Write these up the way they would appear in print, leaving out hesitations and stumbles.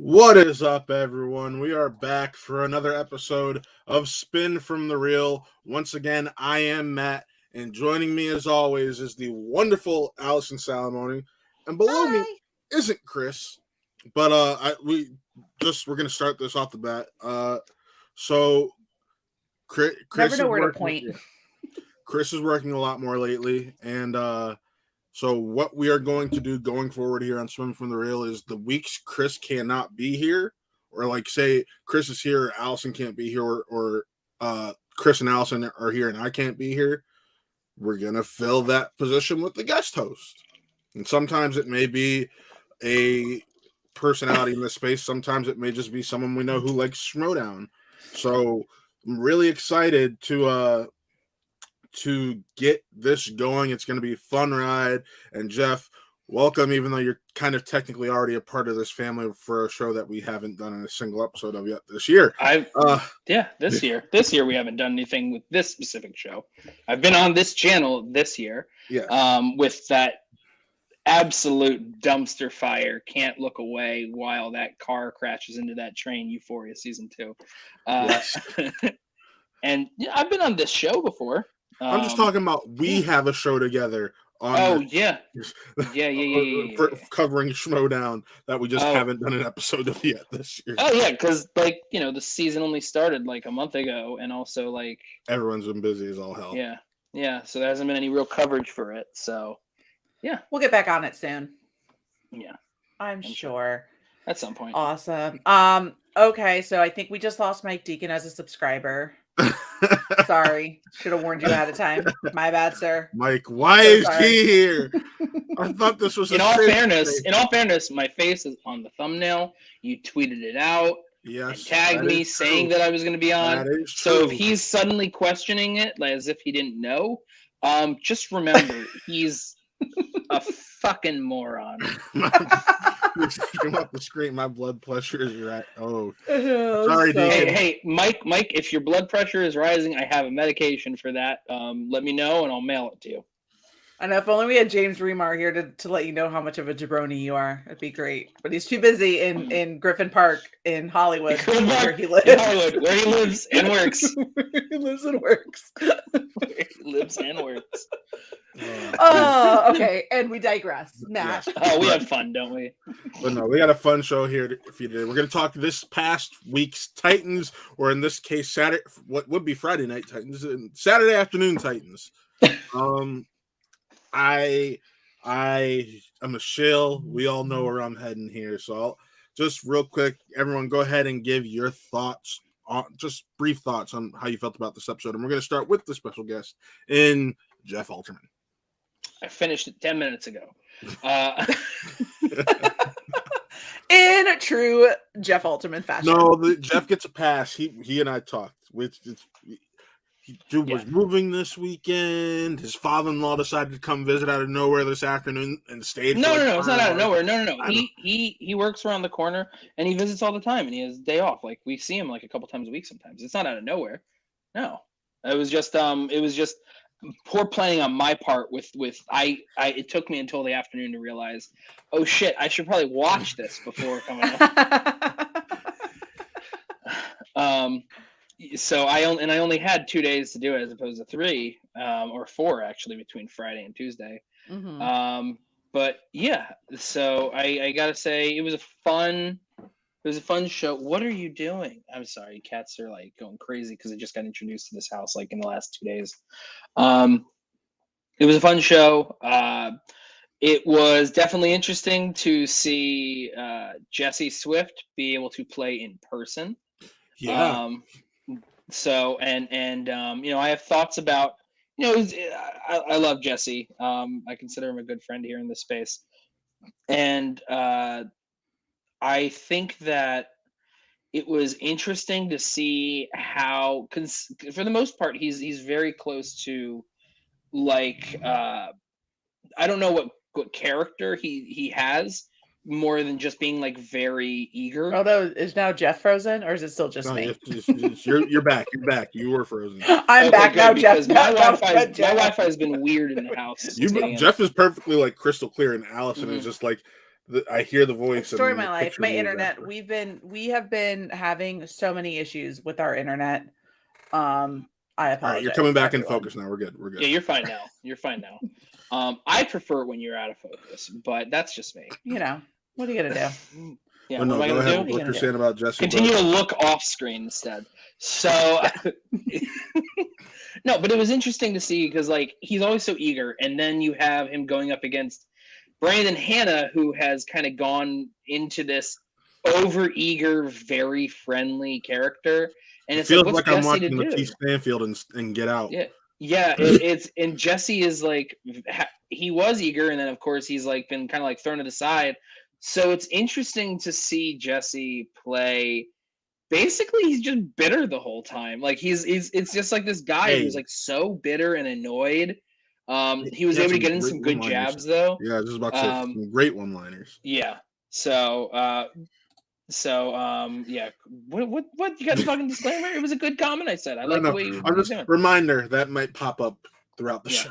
What is up, everyone? We are back for another episode of Spin from the Reel. Once again, I am Matt, and joining me as always is the wonderful Allison Salamoni. And below me isn't Chris, but we're gonna start this off the bat. So Chris Never know is where to working, point. Chris is working a lot more lately, and so what we are going to do going forward here on Swim from the Reel is the weeks Chris cannot be here, or like say Chris is here, Allison can't be here, or Chris and Allison are here and I can't be here, we're going to fill that position with the guest host. And sometimes it may be a personality in this space. Sometimes it may just be someone we know who likes Showdown. So I'm really excited to get this going. It's going to be a fun ride. And Jeff, welcome, even though you're kind of technically already a part of this family for a show that we haven't done in a single episode of yet this year. This year we haven't done anything with this specific show. I've been on this channel this year. Yeah. With that absolute dumpster fire, can't look away while that car crashes into that train, Euphoria season 2. Yes. And yeah, I've been on this show before. I'm just talking about we have a show together on yeah. covering Showdown that we just haven't done an episode of yet this year. Oh yeah, because the season only started like a month ago, and also like everyone's been busy as all hell. Yeah, so there hasn't been any real coverage for it. So yeah, we'll get back on it soon. Yeah, I'm sure at some point. Awesome. Okay, so I think we just lost Mike Deacon as a subscriber. Sorry, should have warned you ahead of time. My bad, sir. Mike, why is he here? I thought this was. In all fairness, my face is on the thumbnail. You tweeted it out. Yes, and tagged me saying that I was going to be on. So if he's suddenly questioning it, like as if he didn't know, just remember he's a fucking moron. You're taking off the screen. My blood pressure is right. Oh, sorry, Deacon. Hey, Mike. If your blood pressure is rising, I have a medication for that. Let me know, and I'll mail it to you. I know if only we had James Remar here to let you know how much of a jabroni you are. It'd be great. But he's too busy in Griffin Park in Hollywood, where he lives. In Hollywood, where he lives and works. He lives and works. He lives and works. Okay, and we digress. Matt. Yeah. Oh, we have fun, don't we? But no, we got a fun show here for you today. We're going to talk this past week's Titans, or in this case, Saturday. What would be Friday night Titans and Saturday afternoon Titans. I am a shill. We all know where I'm heading here, so I'll just real quick, everyone, go ahead and give your thoughts on just brief thoughts on how you felt about this episode, and we're going to start with the special guest in Jeff Alterman. I finished it 10 minutes ago. In true Jeff Alterman fashion. No, Jeff gets a pass. He and I talked. Dude was moving this weekend. His father-in-law decided to come visit out of nowhere this afternoon and stayed. No, it's not out of nowhere. No. He works around the corner and he visits all the time and he has a day off. Like we see him like a couple times a week sometimes. It's not out of nowhere. No, it was just poor planning on my part. It took me until the afternoon to realize, oh shit, I should probably watch this before coming up. So I only had 2 days to do it as opposed to 3 or 4 actually between Friday and Tuesday. Mm-hmm. But yeah, so I gotta say it was a fun show. What are you doing? I'm sorry, cats are like going crazy because I just got introduced to this house like in the last 2 days. It was a fun show. It was definitely interesting to see Jesse Swift be able to play in person. Yeah. So and I have thoughts about I love Jesse. I consider him a good friend here in this space, and I think that it was interesting to see how, for the most part, he's very close to like I don't know what character he has. More than just being like very eager. Oh no! Is now Jeff frozen, or is it still just me? You're back. You're back. You were frozen. I'm back now, Jeff. My Wi-Fi has been weird in the house. Jeff is perfectly like crystal clear, and Allison is just like I hear the voice. Story of and my the life. picture My moves internet. after. We have been having so many issues with our internet. I apologize. All right, you're coming back in everyone. focus now. We're good. We're good. Yeah, you're fine now. You're fine now. I prefer when you're out of focus, but that's just me. You know, what are you gonna do? Yeah, But what no, am I go gonna ahead. do? What you're saying about Jesse? Continue to look off screen instead. So no, but it was interesting to see because like he's always so eager, and then you have him going up against Brandon Hanna, who has kind of gone into this over-eager, very friendly character, and It it's like, feels what's like I'm Jesse to watching do? Lakeith Stanfield and Get Out. Yeah, yeah. It's and Jesse is like he was eager, and then of course he's like been kind of like thrown to the side. So it's interesting to see Jesse play. Basically, he's just bitter the whole time. Like he's it's just like this guy who's like so bitter and annoyed. He was had able to some get in great some good one-liners. jabs though. Yeah, I was just about to say some great one-liners. Yeah. So yeah. What you got a fucking disclaimer? It was a good comment I said. I like the way you I'm just doing. reminder that might pop up throughout the show.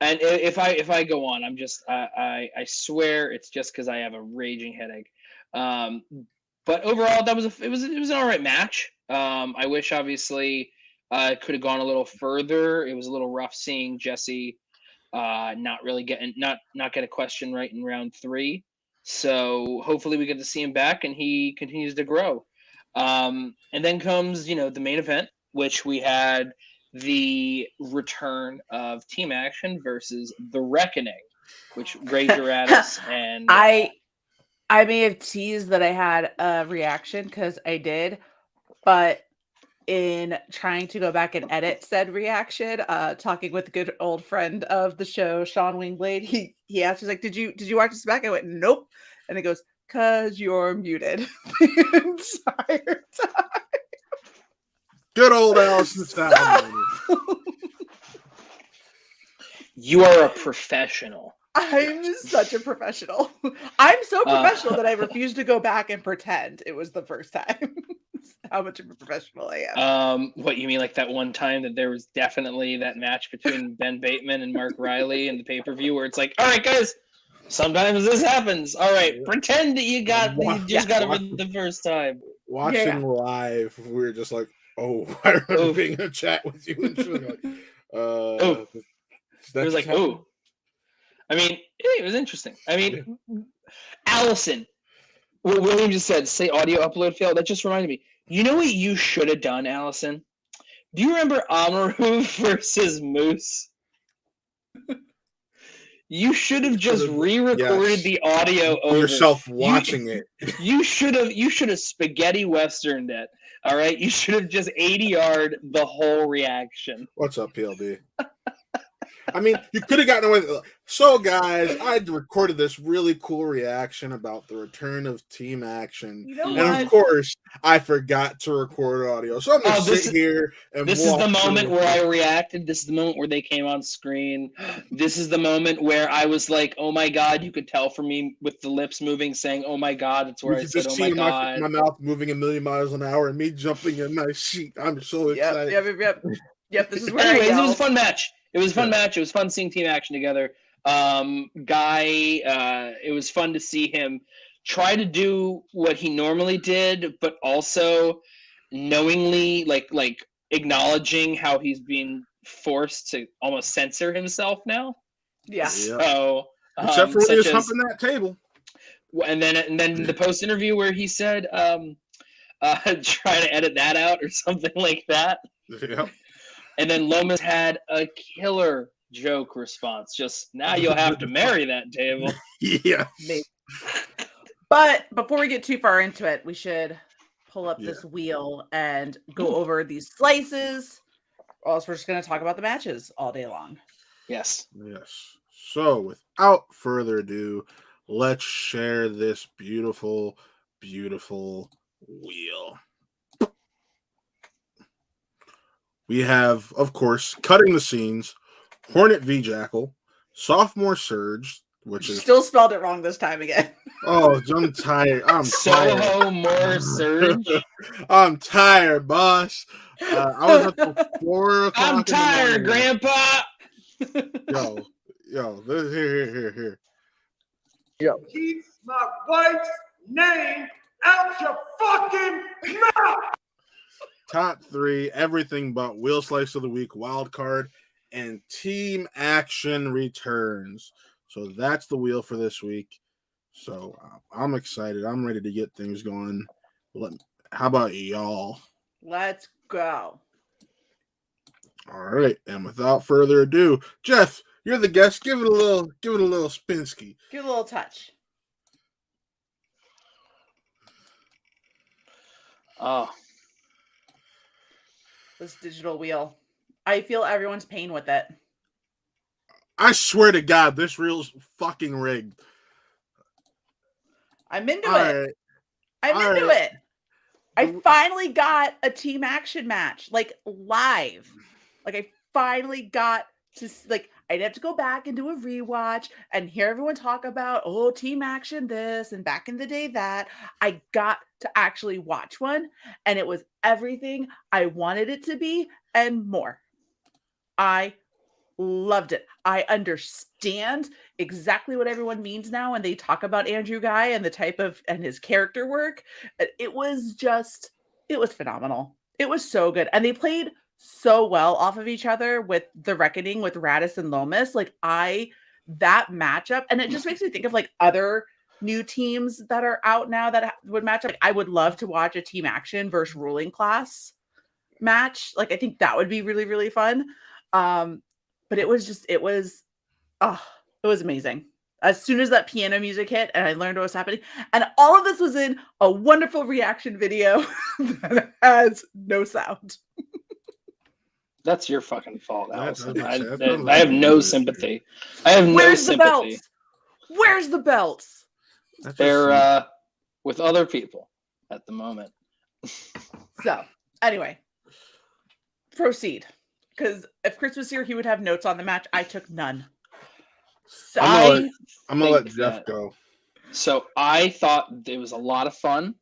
And if I go on, I'm just I swear it's just because I have a raging headache. But overall, it was an all right match. I wish obviously it could have gone a little further. It was a little rough seeing Jesse not really get a question right in round 3. So hopefully we get to see him back and he continues to grow. And then comes the main event, which we had the return of Team Action versus The Reckoning, which Ray Juratis and I may have teased that I had a reaction because I did, but in trying to go back and edit said reaction, talking with a good old friend of the show, Sean Wingblade, he asked, he's like, "Did you watch this back?" I went, "Nope," and he goes, "'Cause you're muted the entire time." Good old Allison Style. You are a professional. I'm such a professional. I'm so professional that I refuse to go back and pretend it was the first time. How much of a professional I am. What you mean, like that one time that there was definitely that match between Ben Bateman and Mark Riley in the pay-per-view where it's like, all right, guys, sometimes this happens. All right, pretend that you got it for the first time. Watching live, we were just like, oh, I remember being in a chat with you and she was like, it was like, oh. I mean, it was interesting. I mean, Allison, what William just said, say audio upload failed. That just reminded me. You know what you should have done, Allison? Do you remember Amaru versus Moose? You should have just re-recorded the audio over yourself watching it. You should have spaghetti westerned it. All right, you should have just 80-yard the whole reaction. What's up, PLD? I mean, you could have gotten away with it. So, guys, I recorded this really cool reaction about the return of Team Action. And, of course, I forgot to record audio. So I'm going to sit here and this is the moment where I reacted. This is the moment where they came on screen. This is the moment where I was like, oh, my God. You could tell from me with the lips moving, saying, oh, my God. That's where I said, oh, my God. My mouth moving 1,000,000 miles an hour and me jumping in my seat. I'm so excited. Yep, this is where anyways, it was a fun match. It was a fun match. It was fun seeing Team Action together. It was fun to see him try to do what he normally did, but also knowingly like acknowledging how he's being forced to almost censor himself now. Yeah. So except for when he was humping that table. And then the post interview where he said, try to edit that out or something like that. Yeah. And then Lomas had a killer joke response. Just now you'll have to marry that table. Yeah. But before we get too far into it, we should pull up this wheel and go over these slices. Or else we're just going to talk about the matches all day long. Yes. Yes. So without further ado, let's share this beautiful, beautiful wheel. We have, of course, cutting the scenes, Hornet v. Jackal, Sophomore Surge, which is still spelled it wrong this time again. Oh, I'm tired. Soho more Surge. I'm tired, boss. I was up till 4 o'clock. I'm tired, Grandpa. Yo, here. Yep. Keep my wife's name out your fucking mouth. Top 3, everything but Wheel Slice of the Week, Wild Card, and Team Action returns. So that's the wheel for this week. So I'm excited. I'm ready to get things going. How about y'all? Let's go. All right, and without further ado, Jeff, you're the guest. Give it a little spinsky. Give it a little touch. Oh, This digital wheel. I feel everyone's pain with it. I swear to God, this reel's fucking rigged. I'm into All it. right. I'm into it. I finally got a team action match, like live. Like I finally got to like I didn't have to go back and do a rewatch and hear everyone talk about team action this and back in the day that. I got to actually watch one, and it was everything I wanted it to be and more. I loved it. I understand exactly what everyone means now when they talk about Andrew Guy and the type of and his character work. It was phenomenal. It was so good. And they played so well off of each other with the reckoning with Radis and Lomas. Like that matchup, and it just makes me think of like other new teams that are out now that would match up. Like, I would love to watch a team action versus ruling class match. Like I think that would be really, really fun. But it was amazing. As soon as that piano music hit and I learned what was happening, and all of this was in a wonderful reaction video that has no sound. that's your fucking fault, Allison. I I have no sympathy. I have no sympathy. Where's the belts? They're with other people at the moment. So, anyway, proceed. Because if Chris was here, he would have notes on the match. I took none. So I'm gonna let Jeff go. So I thought it was a lot of fun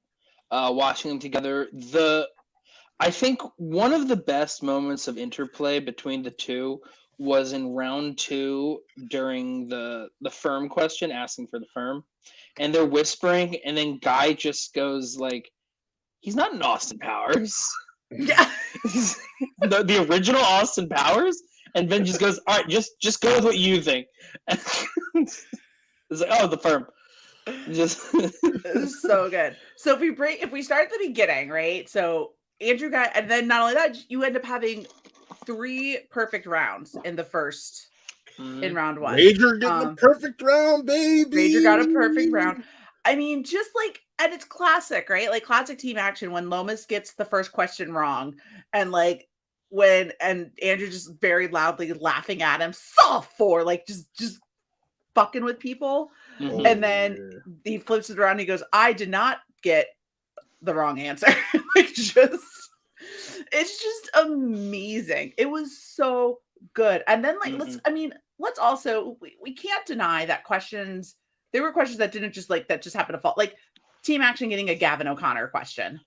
watching them together. I think one of the best moments of interplay between the two was in round 2 during the firm question, asking for the firm, and they're whispering, and then Guy just goes like, "He's not an Austin Powers." yeah. the original Austin Powers, and Ben just goes, "All right, just go with what you think." It's like, oh, the firm. Just It was so good. So if we start at the beginning, right? So Andrew Guy, and then not only that, you end up having 3 perfect rounds in the first in round 1. Rager getting a perfect round, baby. Rager got a perfect round. I mean, just like, and it's classic, right? Like classic team action when Lomas gets the first question wrong, and like and Andrew just very loudly laughing at him, soft for like just fucking with people. Mhm. And then he flips it around and he goes, "I did not get the wrong answer." Like it's just amazing. It was so good. And then like let's also we can't deny that there were questions that didn't just like that just happened to fall. Like team action getting a Gavin O'Connor question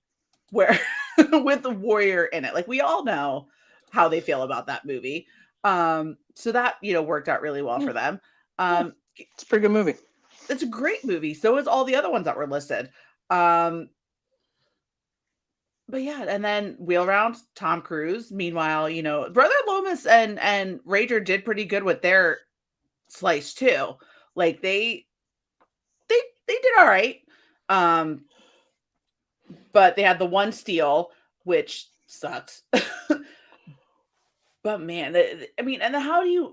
where with the warrior in it. Like we all know how they feel about that movie. So that worked out really well for them. It's a pretty good movie. It's a great movie. So is all the other ones that were listed. But yeah, and then wheel round, Tom Cruise. Meanwhile, Brother Lomas and Rager did pretty good with their slice too. Like they did all right. But they had the one steal, which sucks. But man, I mean, and then how do you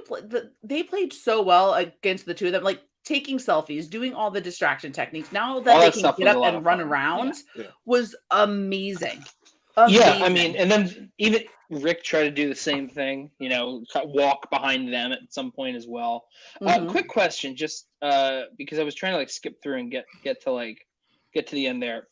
play? They played so well against the two of them, like taking selfies, doing all the distraction techniques. Now that they can get up and run around was amazing. Yeah, I mean, and then even Rick tried to do the same thing, walk behind them at some point as well. Quick question, just because I was trying to like skip through and get to the end there.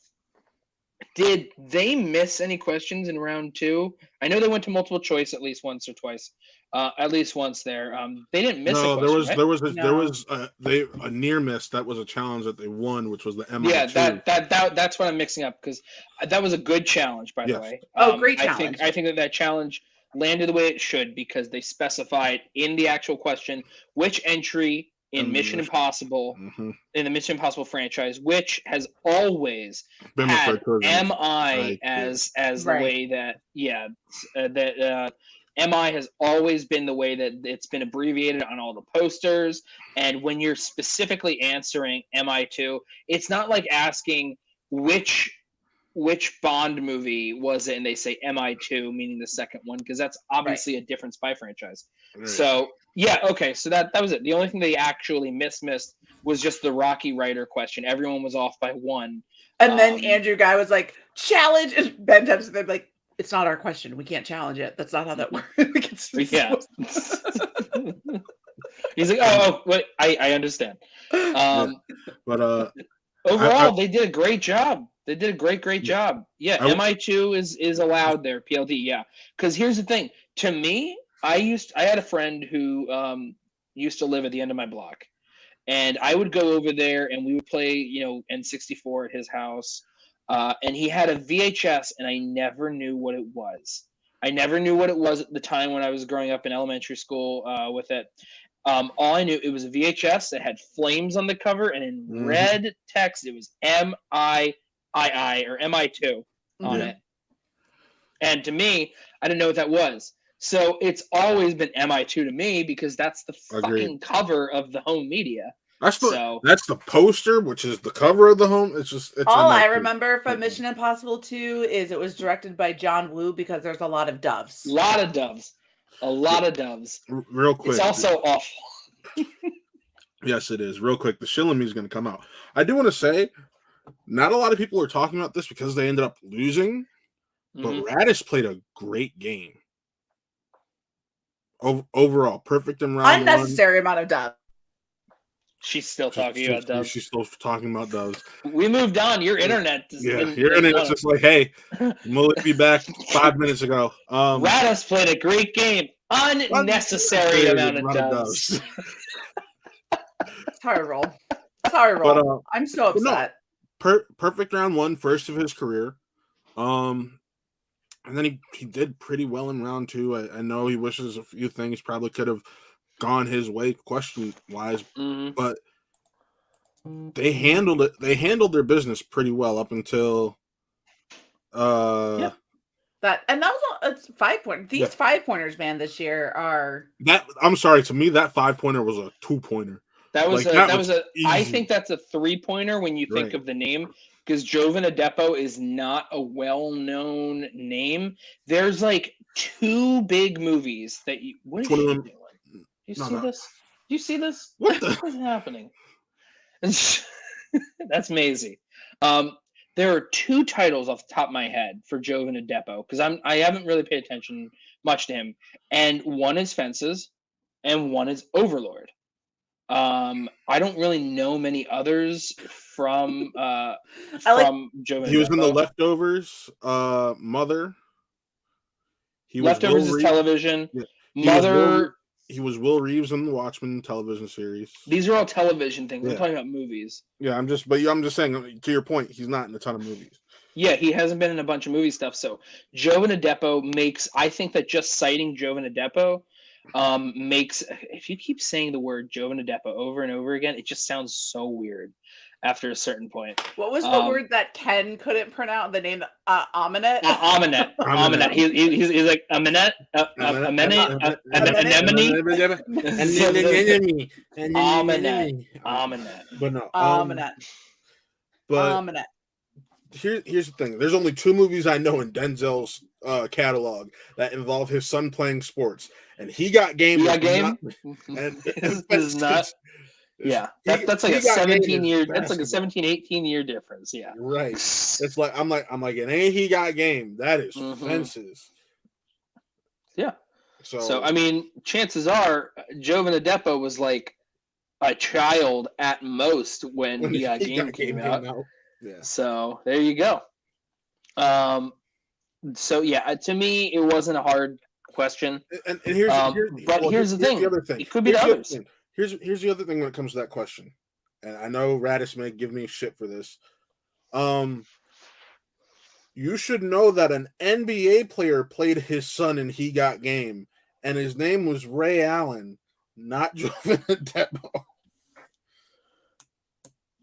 Did they miss any questions in round 2? I know they went to multiple choice at least once or twice. At least once there. They didn't miss a question, right? there was a near miss. That was a challenge that they won, which was the MI2. Yeah, that's what I'm mixing up, because that was a good challenge, by the way. Great challenge. I think that challenge landed the way it should, because they specified in the actual question which entry in Mission Impossible, Mm-hmm. in the Mission Impossible franchise, which has always Been had referred to as MI as the Right. way that MI has always been the way that it's been abbreviated on all the posters. And when you're specifically answering MI2, it's not like asking which Bond movie was it, and they say MI2, meaning the second one, because that's obviously a different spy franchise. Right. So yeah, okay, so that was it. The only thing they actually missed was just the Rocky Rider question. Everyone was off by one. And then Andrew Guy was like, challenge, and Ben Dempsey, they're like, it's not our question. We can't challenge it. That's not how that works. Yeah. He's like, oh, wait, I understand. But overall, they did a great job. They did a great job. Yeah, MI2 is allowed there. PLD, yeah. Because here's the thing. To me, I had a friend who used to live at the end of my block, and I would go over there and we would play, N64 at his house. And he had a VHS, and I never knew what it was. I never knew what it was at the time when I was growing up in elementary school with it. All I knew, it was a VHS that had flames on the cover, and in red text, it was MIII or MI2 on it. And to me, I didn't know what that was. So it's always been MI2 to me because that's the fucking cover of the home media. That's the poster, which is the cover of the home. It's all I remember from Mission Impossible 2 is it was directed by John Woo because there's a lot of doves. A lot of doves. Real quick. It's also awful. Yes, it is. Real quick, the Shillamy is going to come out. I do want to say, not a lot of people are talking about this because they ended up losing, but Radis played a great game. Overall, perfect in round unnecessary amount of doves. She's still talking about doves. She's still talking about doves. We moved on. Your internet. Your internet's just like, hey, we'll be back 5 minutes ago. Radis played a great game. Unnecessary amount of doves. Sorry, roll. But, I'm so upset. Perfect round one, first of his career. And then he did pretty well in round two. I know he wishes a few things probably could have gone his way question wise, but they handled it. They handled their business pretty well up until that was it's 5 point. These 5-pointers, man, this year are that. I'm sorry, to me that 5-pointer was a 2-pointer. That was I think that's a 3-pointer when you think of the name, because Jovan Adepo is not a well-known name. There's like 2 big movies that you. What is she doing? Do you see this? What is happening? That's Maisie. There are 2 titles off the top of my head for Jovan Adepo because I haven't really paid attention much to him, and one is Fences, and one is Overlord. I don't really know many others from Jovan Adepo. He was in The Leftovers, Mother. Leftovers is television. Yeah. Mother. He was Will Reeves in the Watchmen television series. These are all television things. I'm talking about movies. Yeah, I'm just saying, to your point, he's not in a ton of movies. Yeah, he hasn't been in a bunch of movie stuff. So Jovan Adepo I think that just citing Jovan Adepo makes, if you keep saying the word Jovan Adepo over and over again, it just sounds so weird after a certain point. What was the word that Ken couldn't pronounce? The name Aminet? Aminet. He's like Aminet, Aminet. But no. Aminet. Here's the thing. There's only 2 movies I know in Denzel's catalog that involve his son playing sports, and He Got Game. He Got Game. This is not. Yeah, that's like a 17-year. That's like a 17-18-year difference. Yeah, right. It's like I'm like, it ain't He Got Game. That is Fences. Yeah. So I mean, chances are Jovan Adepo was like a child at most when He Got Game came out. Yeah. So there you go. So yeah, to me, it wasn't a hard question. And here's the thing. The other thing. It could be the others. Here's the other thing when it comes to that question, and I know Radis may give me shit for this. You should know that an NBA player played his son in He Got Game, and his name was Ray Allen, not Jovan Adepo.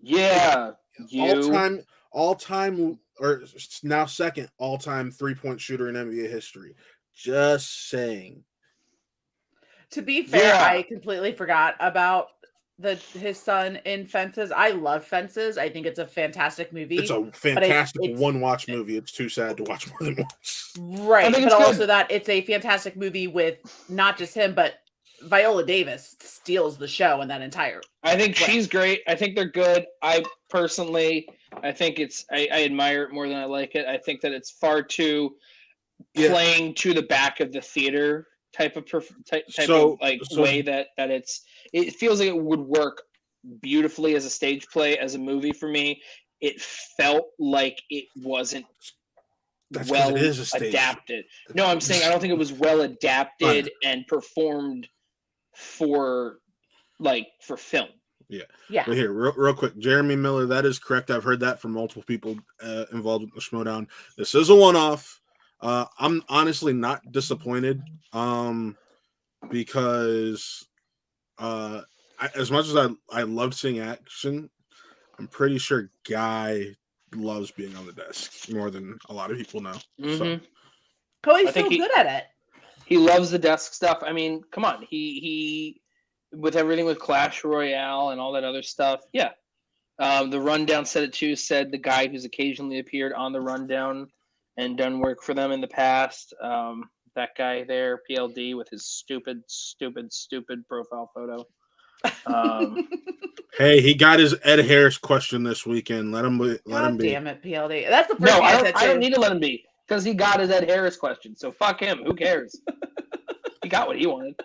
Yeah, all time, or now second all time 3-point shooter in NBA history. Just saying. To be fair, Yeah. I completely forgot about his son in Fences. I love Fences. I think it's a fantastic movie. It's a fantastic one-watch movie. It's too sad to watch more than once. Right, think but it's also good. that it's a fantastic movie with not just him, but Viola Davis steals the show in that entire. I think she's great. I think they're good. I personally, I think I admire it more than I like it. I think that it's far too playing to the back of the theater type of way that it feels like it would work beautifully as a stage play. As a movie for me, it felt like it wasn't well adapted. No, I'm saying I don't think it was well adapted and performed for film. Yeah. But here, real quick, Jeremy Miller, that is correct. I've heard that from multiple people involved with the Showdown. This is a one-off. I'm honestly not disappointed, because as much as I loved seeing action, I'm pretty sure Guy loves being on the desk more than a lot of people know. So. He's so good at it. He loves the desk stuff. I mean, come on, he with everything with Clash Royale and all that other stuff. Yeah, the Rundown said it too. Said the guy who's occasionally appeared on the Rundown and done work for them in the past. That guy there, PLD, with his stupid profile photo. Hey, he got his Ed Harris question this weekend. Let him be. Damn it, PLD. That's the first thing I said too. I don't need to let him be because he got his Ed Harris question. So fuck him. Who cares? He got what he wanted.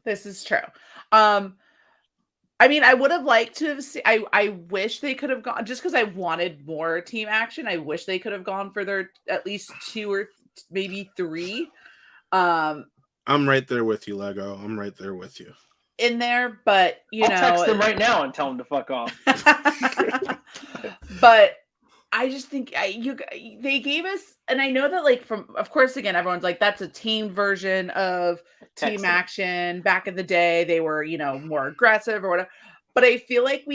This is true. I mean, I would have liked to have seen. I wish they could have gone, just because I wanted more team action. I wish they could have gone for their at least 2 or maybe 3. I'm right there with you, Lego. I'm right there with you. In there, but I'll text them right now and tell them to fuck off. But I just think they gave us, and I know that of course, again, everyone's like, that's a team version of team action. Back in the day, they were, more aggressive or whatever. But I feel like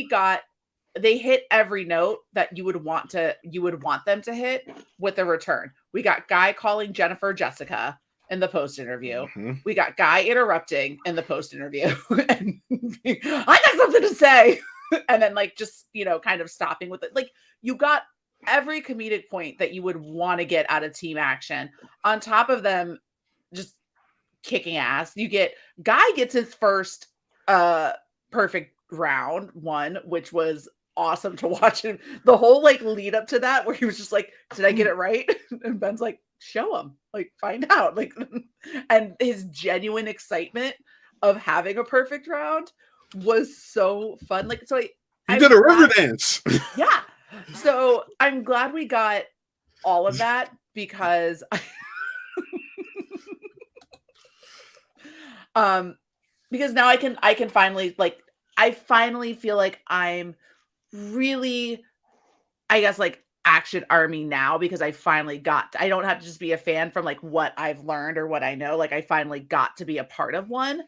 they hit every note that you would want them to hit with a return. We got Guy calling Jennifer Jessica in the post interview. Mm-hmm. We got Guy interrupting in the post interview. And I got something to say. And then just, kind of stopping with it. You got every comedic point that you would want to get out of team action on top of them just kicking ass. Guy gets his first perfect round one, which was awesome to watch him. The whole lead up to that where he was just like, did I get it right? And Ben's like, show him, find out. And his genuine excitement of having a perfect round was so fun. He did a river dance. Yeah. So I'm glad we got all of that because because now I can finally I finally feel like I'm really, I guess, action army now, because I finally I don't have to just be a fan from what I've learned or what I know. I finally got to be a part of one,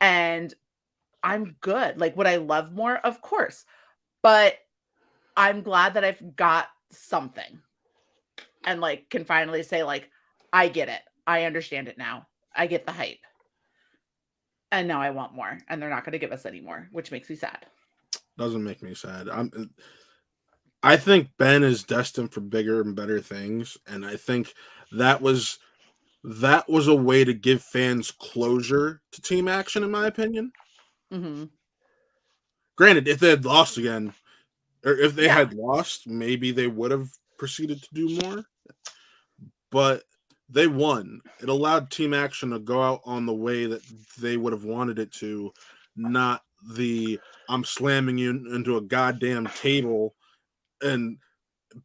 and I'm good. Would I love more? Of course. But I'm glad that I've got something and can finally say I get it. I understand it now. I get the hype. And now I want more, and they're not going to give us any more, which makes me sad. Doesn't make me sad. I think Ben is destined for bigger and better things, and I think that was a way to give fans closure to team action, in my opinion. Mm-hmm. Granted, if they had lost again, or if they had lost, maybe they would have proceeded to do more. But they won. It allowed team action to go out on the way that they would have wanted it to, not the I'm slamming you into a goddamn table. And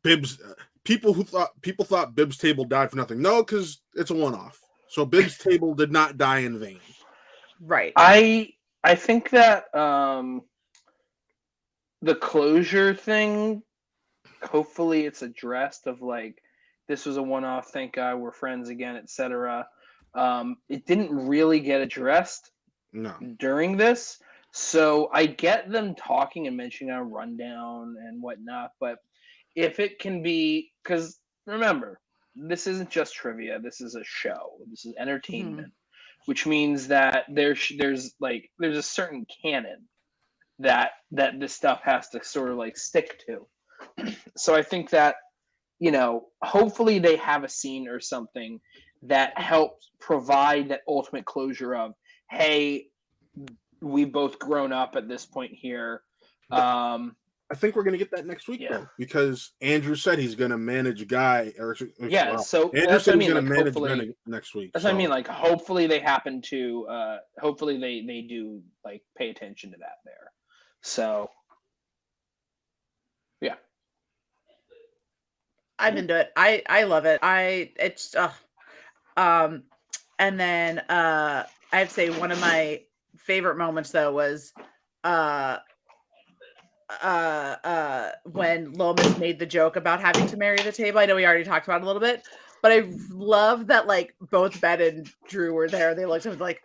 Bibbs, people thought Bibbs' table died for nothing. No, because it's a one-off. So Bibbs' table did not die in vain. Right. I think that the closure thing, hopefully it's addressed of this was a one-off, thank God we're friends again, etc. It didn't really get addressed during this, So I get them talking and mentioning a rundown and whatnot, but if it can be, because remember, this isn't just trivia. This is a show. This is entertainment, which means that there's a certain canon that this stuff has to sort of like stick to. So I think that, hopefully they have a scene or something that helps provide that ultimate closure of, hey, we've both grown up at this point here. I think we're going to get that next week, though, because Andrew said he's going to manage Guy. So Andrew said he's going to manage hopefully, Ben next week. That's what I mean. Like, hopefully they happen to, hopefully they do like pay attention to that there. So, yeah. I'm into it. I love it. And then I have to say one of my favorite moments though was when Lomas made the joke about having to marry the table. I know we already talked about it a little bit, but I love that like both Ben and Drew were there. They looked at him like,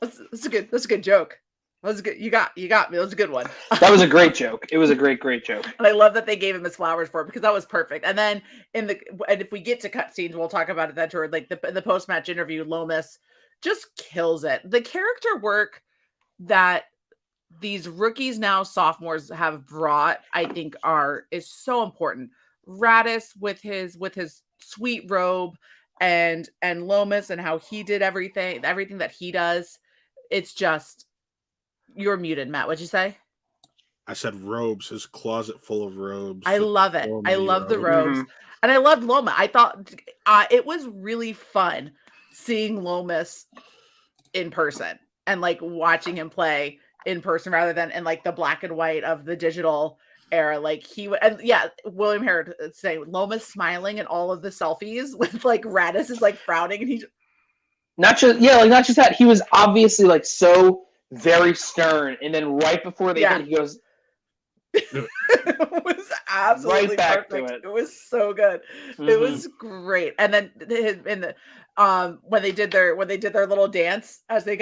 that's a good joke. That was good. You got me. That was a good one. That was a great joke. It was a great joke. And I love that they gave him his flowers for it because that was perfect. And then and if we get to cutscenes, we'll talk about it then toward like the post-match interview, Lomas just kills it. The character work that these rookies, now sophomores, have brought, I think is so important. Radis with his sweet robe and Lomas and how he did everything that he does. It's just, you're muted, Matt. What'd you say? I said robes, his closet full of robes. I love it. I love the robes. Mm-hmm. And I loved Loma. I thought it was really fun seeing Lomas in person and like watching him play in person rather than in like the black and white of the digital era. Like William Harrod saying Lomas smiling in all of the selfies with like Radis is like frowning and he's not just that, he was obviously like so very stern, and then right before they hit, he goes. It was absolutely right back perfect. to it. It was so good. Mm-hmm. It was great. And then when they did their little dance as they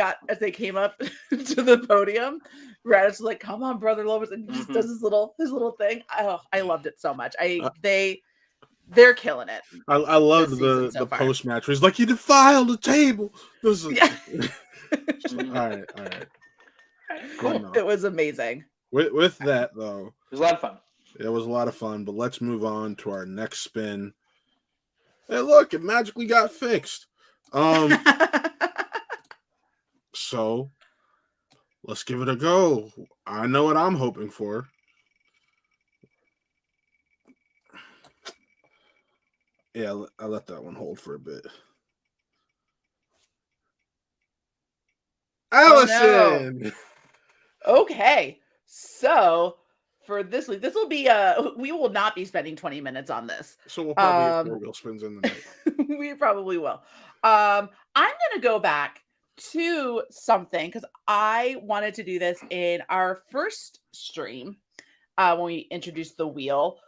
came up to the podium, Radis was like, "Come on, brother Lomas," and he just does his little thing. Oh, I loved it so much. They're killing it. I loved the post match where he's like, "You defiled the table." This is all right. Cool. It was amazing. With that though, it was a lot of fun. It was a lot of fun, but let's move on to our next spin. Hey, look, it magically got fixed. So let's give it a go. I know what I'm hoping for. Yeah, I let that one hold for a bit. Allison! Oh, no. Okay, so for this week, this will be we will not be spending 20 minutes on this. So we'll probably have 4 wheel spins in the night. We probably will. I'm gonna go back to something because I wanted to do this in our first stream when we introduced the wheel,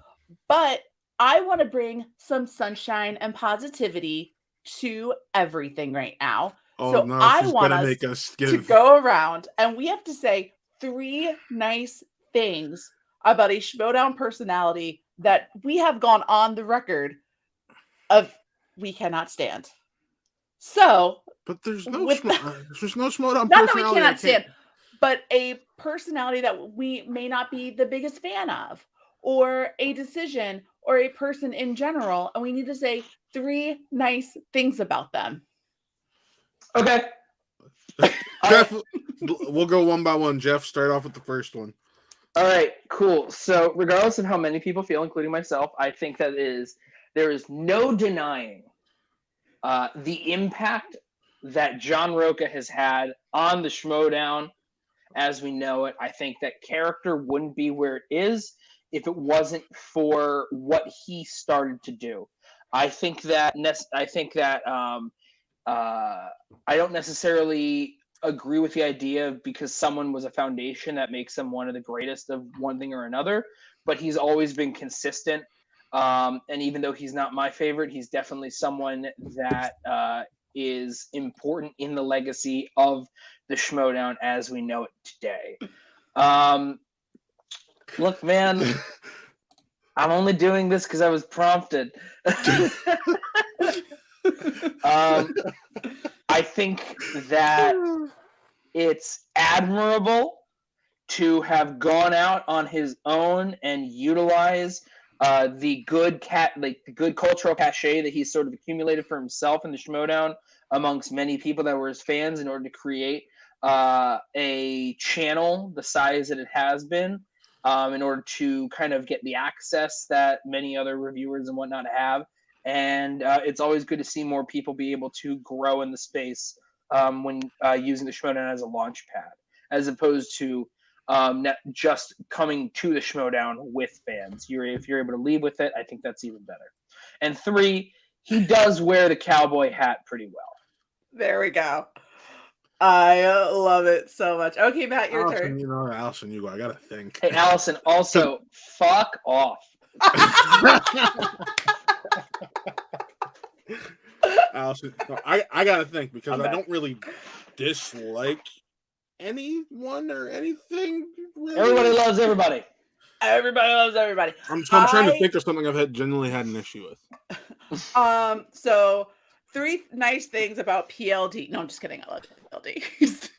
but I want to bring some sunshine and positivity to everything right now. Oh, so no, I want us to go around and we have to say 3 nice things about a Showdown personality that we have gone on the record of we cannot stand. So, but there's no Showdown personality. Not that we cannot stand, but a personality that we may not be the biggest fan of, or a decision, or a person in general, and we need to say 3 nice things about them. Okay. Jeff, we'll go one by one. Jeff, start off with the first one. All right, cool. So regardless of how many people feel, including myself, I think there is no denying the impact that John Roca has had on the Showdown as we know it. I think that character wouldn't be where it is if it wasn't for what he started to do. I don't necessarily agree with the idea because someone was a foundation that makes them one of the greatest of one thing or another, but he's always been consistent. And even though he's not my favorite, he's definitely someone that is important in the legacy of the Schmodown as we know it today. Look, man, I'm only doing this because I was prompted. I think that it's admirable to have gone out on his own and utilize the good cultural cachet that he's sort of accumulated for himself in the Schmodown amongst many people that were his fans in order to create a channel the size that it has been in order to kind of get the access that many other reviewers and whatnot have. And it's always good to see more people be able to grow in the space when using the Schmodown as a launch pad, as opposed to just coming to the Schmodown with fans. If you're able to lead with it, I think that's even better. And 3, he does wear the cowboy hat pretty well. There we go. I love it so much. Okay, Matt, your turn. Allison, I gotta think. Hey, Allison, also, fuck off. Allison, no, I gotta think because I don't really dislike anyone or anything. Really. Everybody loves everybody. Everybody loves everybody. I'm trying to think of something I've genuinely had an issue with. So 3 nice things about PLD. No, I'm just kidding. I love PLD.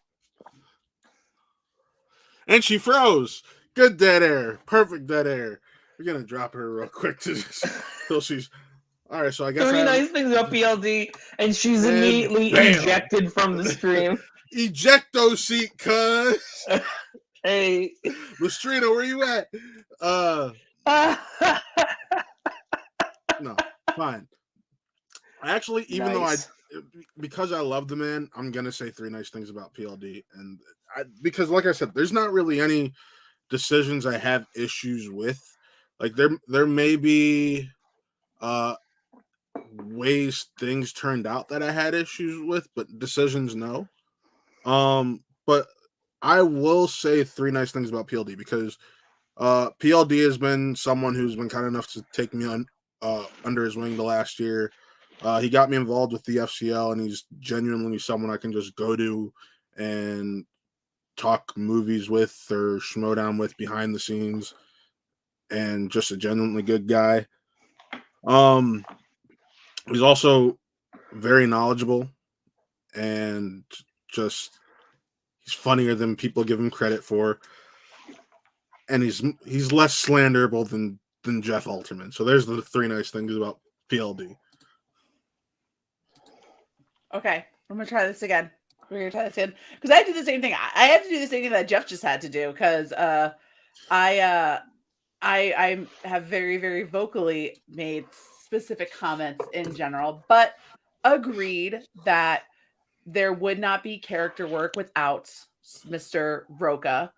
And she froze. Good dead air. Perfect dead air. We're gonna drop her real quick till she's. All right, so I guess 3 nice things about PLD, and she's immediately ejected from the stream. Ejecto seat, cuz. Hey, Lustrino, where you at? No, fine. Actually, even though because I love the man, I'm gonna say 3 nice things about PLD, and because, like I said, there's not really any decisions I have issues with. Like there may be ways things turned out that I had issues with, but decisions, no. But I will say 3 nice things about PLD because PLD has been someone who's been kind enough to take me on under his wing the last year. He got me involved with the FCL, and he's genuinely someone I can just go to and talk movies with or Schmodown with behind the scenes, and just a genuinely good guy. He's also very knowledgeable and he's funnier than people give him credit for. And he's less slanderable than Jeff Alterman. So there's the 3 nice things about PLD. Okay, I'm gonna try this again. We're gonna try this again because I do the same thing. I have to do the same thing that Jeff just had to do because I have very, very vocally made specific comments in general, but agreed that there would not be character work without Mr. Roca.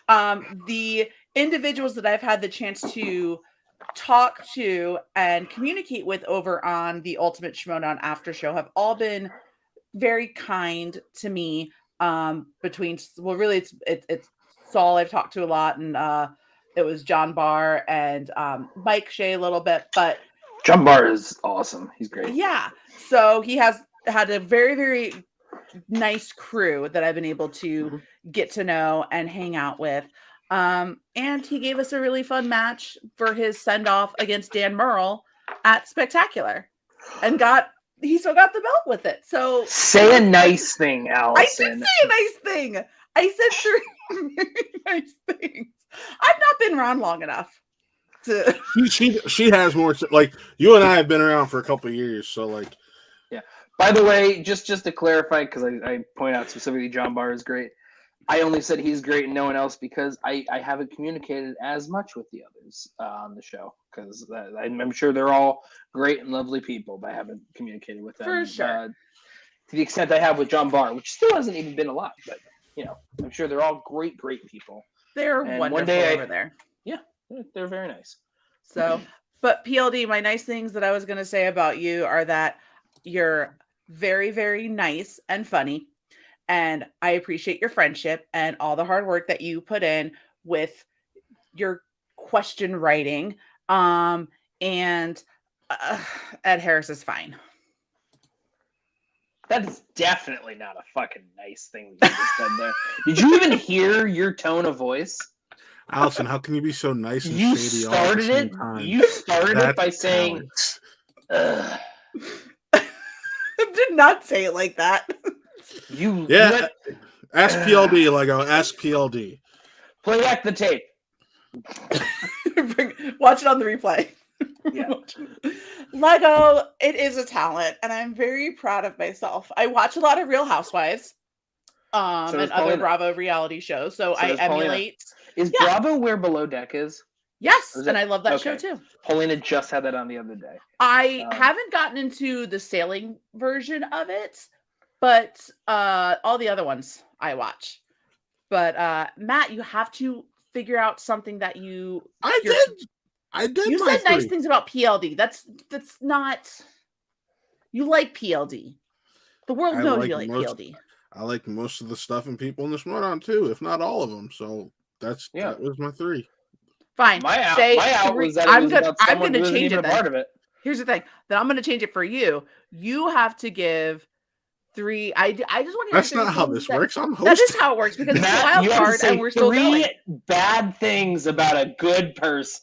The individuals that I've had the chance to talk to and communicate with over on the Ultimate Schmodown After Show have all been very kind to me. Really it's Saul I've talked to a lot, and it was John Barr and Mike Shea a little bit, but John Barr is awesome. He's great. Yeah. So he has had a very, very nice crew that I've been able to get to know and hang out with. And he gave us a really fun match for his send-off against Dan Murrell at Spectacular. And he still got the belt with it. So say a nice thing, Allison. I did say a nice thing. I said 3 very nice things. I've not been around long enough to. She has more. Like, you and I have been around for a couple of years, so like. Yeah. By the way, just to clarify, because I point out specifically John Barr is great. I only said he's great and no one else because I haven't communicated as much with the others on the show because I'm sure they're all great and lovely people, but I haven't communicated with them for sure to the extent I have with John Barr, which still hasn't even been a lot. But I'm sure they're all great people. They're wonderful over there. Yeah, they're very nice. So, but PLD, my nice things that I was going to say about you are that you're very, very nice and funny. And I appreciate your friendship and all the hard work that you put in with your question writing. And Ed Harris is fine. That is definitely not a fucking nice thing that you just said there. Did you even hear your tone of voice? Allison, how can you be so nice and You shady all at the started same it. time? You started it by That's saying, talent. Ugh. Did not say it like that. You Yeah. went, Ask PLD, Lego. Ask PLD. play back the tape. Watch it on the replay. Yeah. Lego, it is a talent, and I'm very proud of myself. I watch a lot of Real Housewives, So and does other Paulina. Bravo reality shows, so I does Paulina. emulate. Is Yeah. Bravo where Below Deck is? Yes, Is and it? I love that show Okay. too. Paulina just had that on the other day. I haven't gotten into the sailing version of it, but all the other ones I watch. But Matt, you have to figure out something that you're- I did. You my said nice three. things about PLD. That's not. You like PLD. The world I knows like you like most- PLD. I like most of the stuff and people in this Showdown too, if not all of them. So that was my three. Fine. My out three. was that it was about someone who wasn't change even it a part of it. Here's the thing. Then I'm going to change it for you. You have to give three. I just want to. That's not how this works. I'm hosting. That is how it works because it's a Matt, wild you have to card say and we're still three going. bad things about a good person.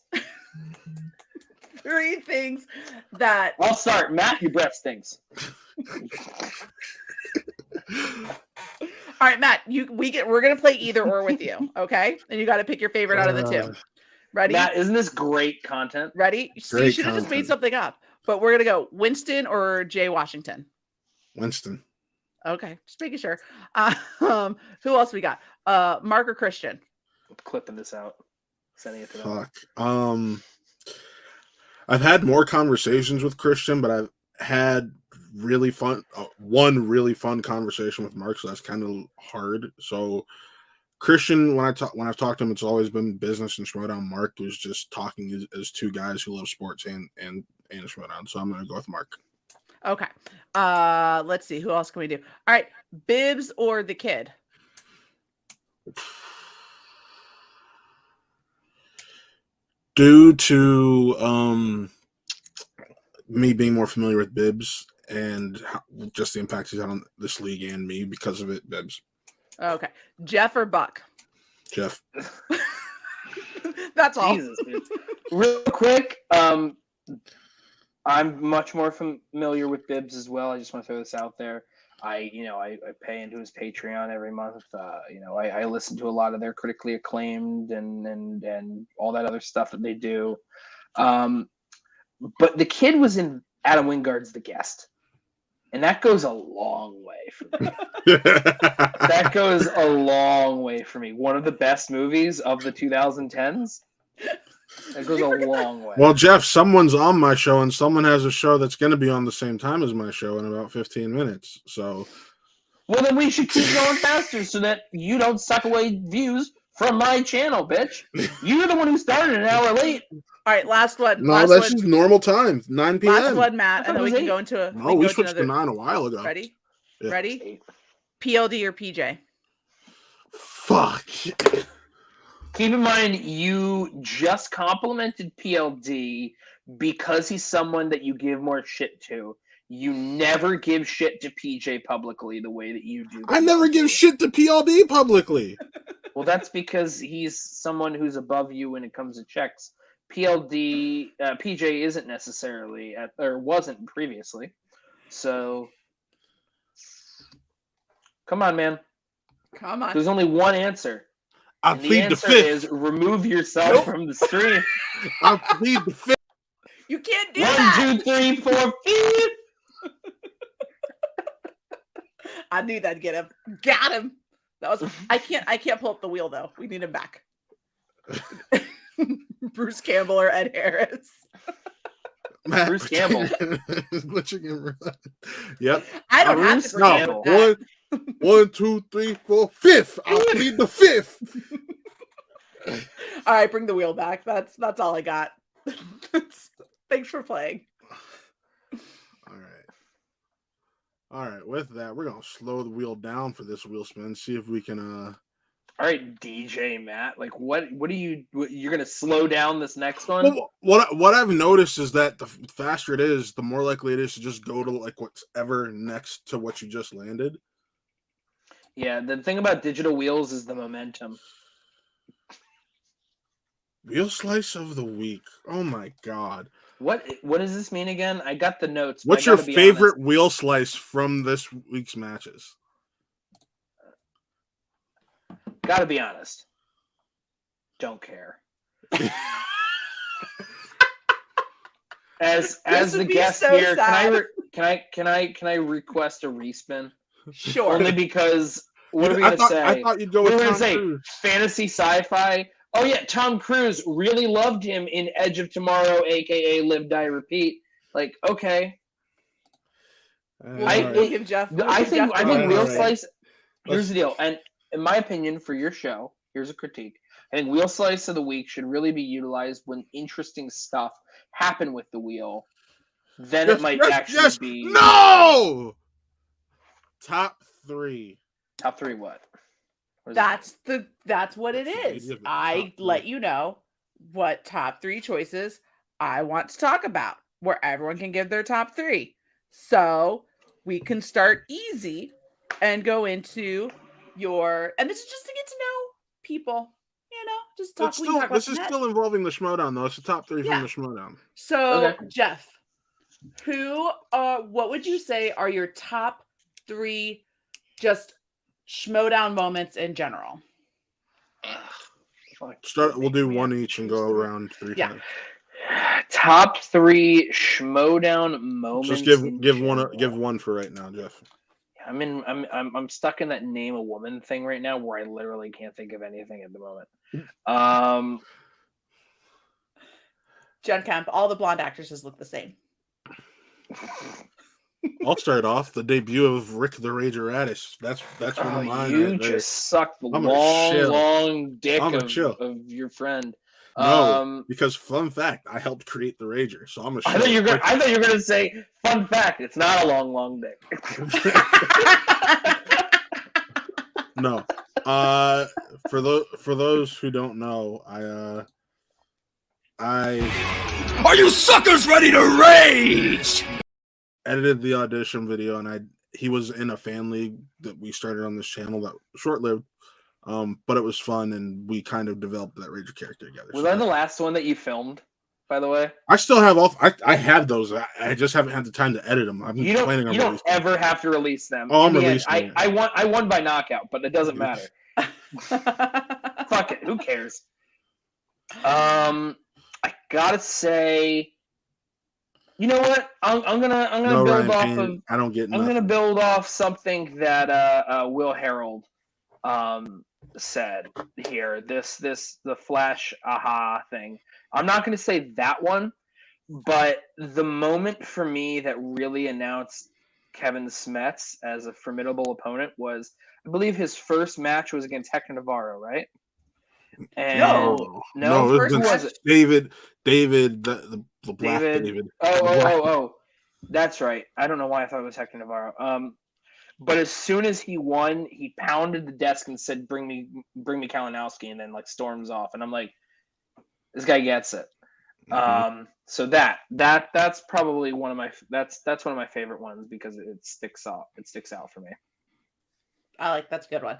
Three things that. I'll start. Matt, your breath stinks. All right, Matt. We're gonna play either or with you, okay? And you got to pick your favorite out of the two. Ready? Matt, isn't this great content? Ready? See, you should have just made something up. But we're gonna go Winston or Jay Washington. Winston. Okay, just making sure. Who else we got? Mark or Christian? I'm clipping this out, sending it to them. Fuck. I've had more conversations with Christian, but I've had one really fun conversation with Mark, so that's kind of hard. So Christian, when I've talked to him, it's always been business and Showdown. Mark was just talking as two guys who love sports and Showdown. So I'm gonna go with Mark. Okay. Let's see. Who else can we do? All right, Bibbs or the kid? Due to me being more familiar with Bibbs and just the impact he's had on this league and me because of it, Bibbs. Okay. Jeff or Buck? Jeff. That's all. Jesus, dude. Real quick, I'm much more familiar with Bibbs as well. I just want to throw this out there. I pay into his Patreon every month. I listen to a lot of their critically acclaimed and all that other stuff that they do. But the kid was in Adam Wingard's The Guest, and that goes a long way for me. That goes a long way for me. One of the best movies of the 2010s. That goes a long way. Well, Jeff, someone's on my show, and someone has a show that's going to be on the same time as my show in about 15 minutes. So, well, then we should keep going faster so that you don't suck away views from my channel, bitch. You're the one who started an hour late. All right, last one. No, that's just normal time, 9 p.m. Last one, Matt, and then we can go into a. No, we switched to 9 a while ago. Ready? Yeah. Ready? PLD or PJ? Fuck. Keep in mind, you just complimented PLD because he's someone that you give more shit to. You never give shit to PJ publicly the way that you do. I never give shit to PLD publicly. Well, that's because he's someone who's above you when it comes to checks. PJ isn't necessarily or wasn't previously. So, come on, man. Come on. There's only one answer. I And the plead the answer fifth. is remove yourself from the stream. I plead the fifth. You can't do that. 1, 2, 3, 4, 5. I knew that'd get him. Got him. That was. I can't pull up the wheel though. We need him back. Bruce Campbell or Ed Harris. Matt, Bruce Campbell. Yep. I don't have Bruce to pretend Campbell. with that. 1, 2, 3, 4, 5th. I plead the fifth. All right, bring the wheel back. That's all I got. Thanks for playing. All right. With that, we're gonna slow the wheel down for this wheel spin. See if we can All right, DJ Matt. Like, what are you're gonna slow down this next one? Well, what I've noticed is that the faster it is, the more likely it is to just go to like whatever next to what you just landed. Yeah, the thing about digital wheels is the momentum. Wheel slice of the week. Oh my god. What does this mean again? I got the notes. But What's I your gotta be favorite honest. wheel slice from this week's matches? Gotta be honest. Don't care. As the would be guest so here, sad. can I request a respin? Sure. Only because what are we gonna say? I thought you'd go What are with we gonna Tom say? Cruise. Fantasy sci-fi. Oh yeah, Tom Cruise really loved him in Edge of Tomorrow, aka Live Die Repeat. Like, okay. We'll give Jeff. I think Wheel Alright. Slice. Here's the deal, and in my opinion, for your show, here's a critique. I think Wheel Slice of the Week should really be utilized when interesting stuff happen with the wheel. Then it might actually be no. Top 3. top 3. What? That's what it is. Top I 3. let you know what top 3 choices I want to talk about, where everyone can give their top 3. So we can start easy and go into and this is just to get to know people, just talk. This is still involving the Schmodown, though. It's the top 3 from the Schmodown. So, Okay. Jeff, what would you say are your top 3 just Schmodown moments in general? We'll do one each and go around 3 times. Top 3 Schmodown moments. Just give one for right now, Jeff. I'm stuck in that name a woman thing right now where I literally can't think of anything at the moment. Jen Kemp, all the blonde actresses look the same. I'll start off the debut of Rick the Rager Addis. That's one of mine. You right there. just sucked the I'm long dick chill. of your friend. No, because fun fact, I helped create the Rager, so I'm a. I thought you were gonna say fun fact. It's not a long dick. No. For those who don't know, I Are you suckers ready to rage? edited the audition video, and he was in a fan league that we started on this channel that was short-lived, but it was fun, and we kind of developed that Rager character together. Was that the last one that you filmed, by the way? I still have I have those. I just haven't had the time to edit them. You don't ever have to release them. Oh, I'm releasing them. I won by knockout, but it doesn't matter. Fuck it. Who cares? I gotta say, you know what? I'm gonna build off of. I don't get. I'm gonna build off something that Will Herald said here. The Flash aha thing. I'm not gonna say that one, but the moment for me that really announced Kevin Smets as a formidable opponent was, I believe his first match was against Hector Navarro, right? And no, first was it David, the black David. Oh, that's right. I don't know why I thought it was Hector Navarro. But as soon as he won, he pounded the desk and said, "Bring me Kalinowski," and then like storms off. And I'm like, this guy gets it. Mm-hmm. So that's probably one of my that's one of my favorite ones because it sticks out. It sticks out for me. That's a good one.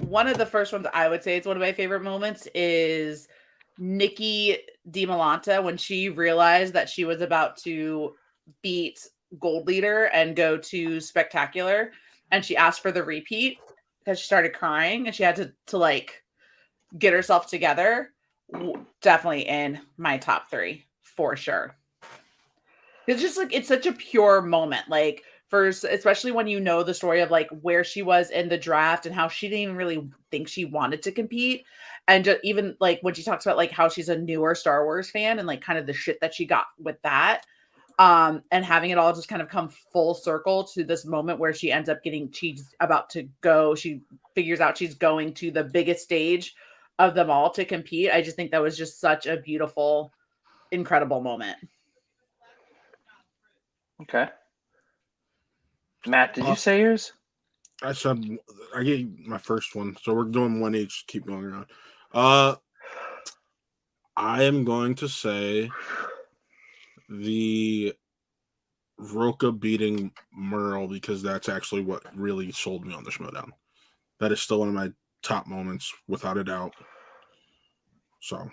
One of the first ones I would say it's one of my favorite moments is Nikki Dimalanta when she realized that she was about to beat Gold Leader and go to Spectacular, and she asked for the repeat because she started crying and she had to like get herself together. Definitely in my top 3 for sure. It's just like it's such a pure moment, like. First, especially when you know the story of like where she was in the draft and how she didn't even really think she wanted to compete. And just even like when she talks about like how she's a newer Star Wars fan and like kind of the shit that she got with that. And having it all just kind of come full circle to this moment where she ends up she's about to go. She figures out she's going to the biggest stage of them all to compete. I just think that was just such a beautiful, incredible moment. Okay. Matt, did you say yours? I said I gave my first one, so we're doing one each. Keep going around. I am going to say the Roca beating Merle because that's actually what really sold me on the Showdown. That is still one of my top moments, without a doubt. So,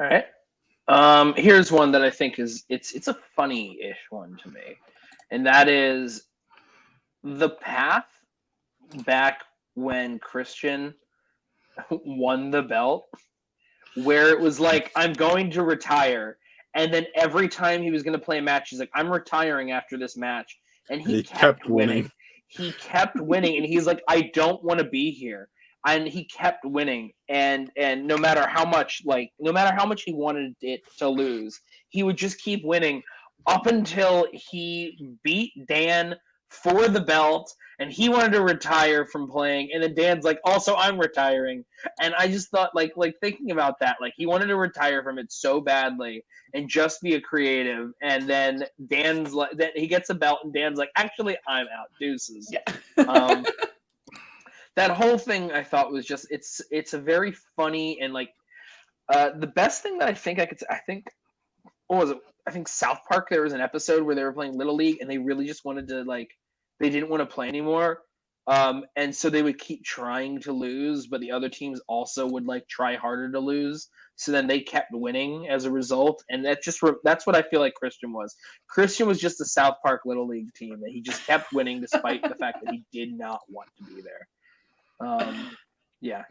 All right. Here's one that I think is it's a funny-ish one to me, and that is the path back when Christian won the belt, where it was like, I'm going to retire, and then every time he was going to play a match, he's like, I'm retiring after this match, and he kept winning. He kept winning, and he's like, I don't want to be here. And he kept winning, and no matter how much he wanted it to lose, he would just keep winning up until he beat Dan for the belt, and he wanted to retire from playing, and then Dan's like, also I'm retiring. And I just thought, like thinking about that, like he wanted to retire from it so badly and just be a creative, and then Dan's like, then he gets a belt, and Dan's like, actually I'm out, deuces. Yeah. That whole thing I thought was just it's a very funny, and like the best thing that I think what was it? I think South Park, there was an episode where they were playing Little League and they really just wanted to, like, they didn't want to play anymore. And so they would keep trying to lose, but the other teams also would like try harder to lose. So then they kept winning as a result. And that's what I feel like Christian was. Christian was just a South Park Little League team that he just kept winning despite the fact that he did not want to be there. Yeah,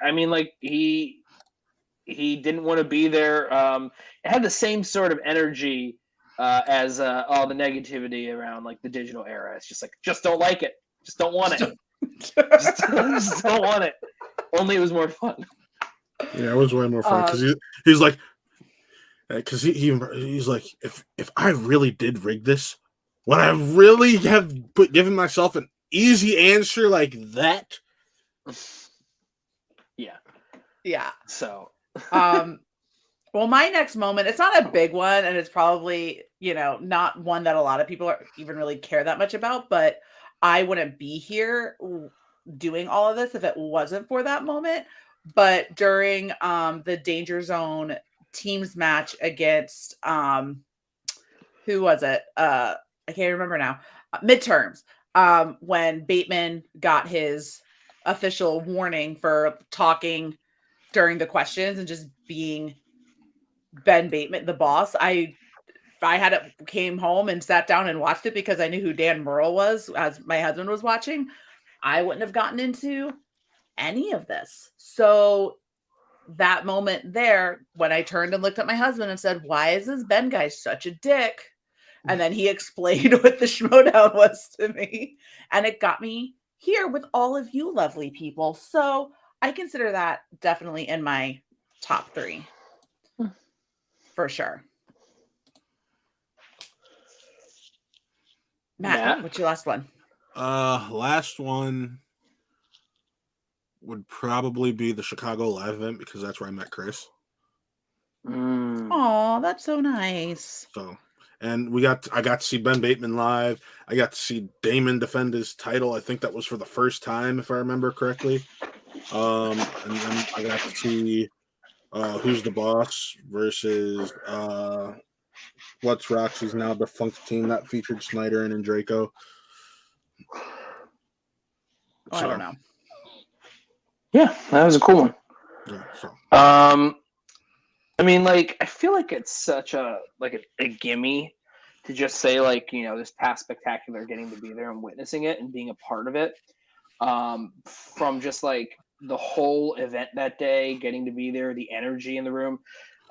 I mean, like he didn't want to be there. It had the same sort of energy as all the negativity around like the digital era. It's just like, just don't like it, just don't want it, just don't want it. Only it was more fun. Yeah, it was way more fun because he's like, because he's like, if I really did rig this, would I really have given myself an easy answer like that? Yeah. So well, my next moment, it's not a big one, and it's probably, not one that a lot of people even really care that much about, but I wouldn't be here doing all of this if it wasn't for that moment. But during the Danger Zone teams match against who was it? I can't remember now. Midterms. When Bateman got his official warning for talking during the questions and just being Ben Bateman, the boss. I came home and sat down and watched it because I knew who Dan Murrell was as my husband was watching. I wouldn't have gotten into any of this. So that moment there, when I turned and looked at my husband and said, why is this Ben guy such a dick? And then he explained what the Showdown was to me. And it got me here with all of you lovely people. So I consider that definitely in my top 3. For sure. Matt, what's your last one? Last one would probably be the Chicago live event because that's where I met Chris. Oh, that's so nice. So, and I got to see Ben Bateman live. I got to see Damon defend his title. I think that was for the first time, if I remember correctly. And then I got to see Who's the Boss versus What's Roxy's now defunct team that featured Snyder and Draco. I don't know. Yeah, that was a cool one. Yeah, so. I mean, like, I feel like it's such a gimme to just say, like, this past spectacular, getting to be there and witnessing it and being a part of it. From just like the whole event that day, getting to be there, the energy in the room.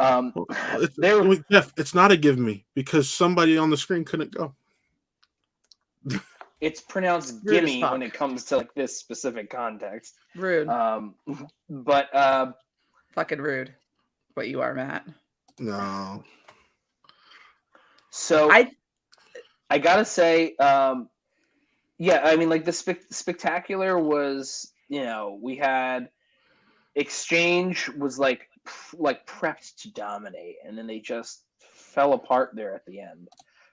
It's not a give me because somebody on the screen couldn't go. It's pronounced gimme when it comes to like this specific context. Rude. But fucking rude. What you are, Matt. No. So I gotta say, yeah, I mean, like the spectacular was, we had Exchange was like prepped to dominate, and then they just fell apart there at the end.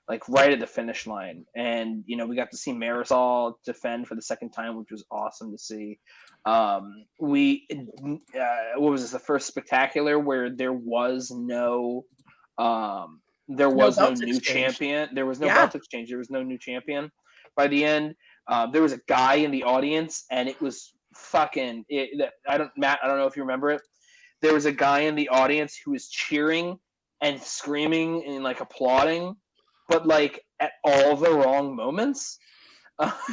like right at the finish line. And, you know, we got to see Marisol defend for the second time, which was awesome to see. What was this, the first spectacular where there was no new champion. There was no belt exchange. There was no new champion by the end. There was a guy in the audience, and it was fucking Matt, I don't know if you remember it. There was a guy in the audience who was cheering and screaming and like applauding, but like at all the wrong moments.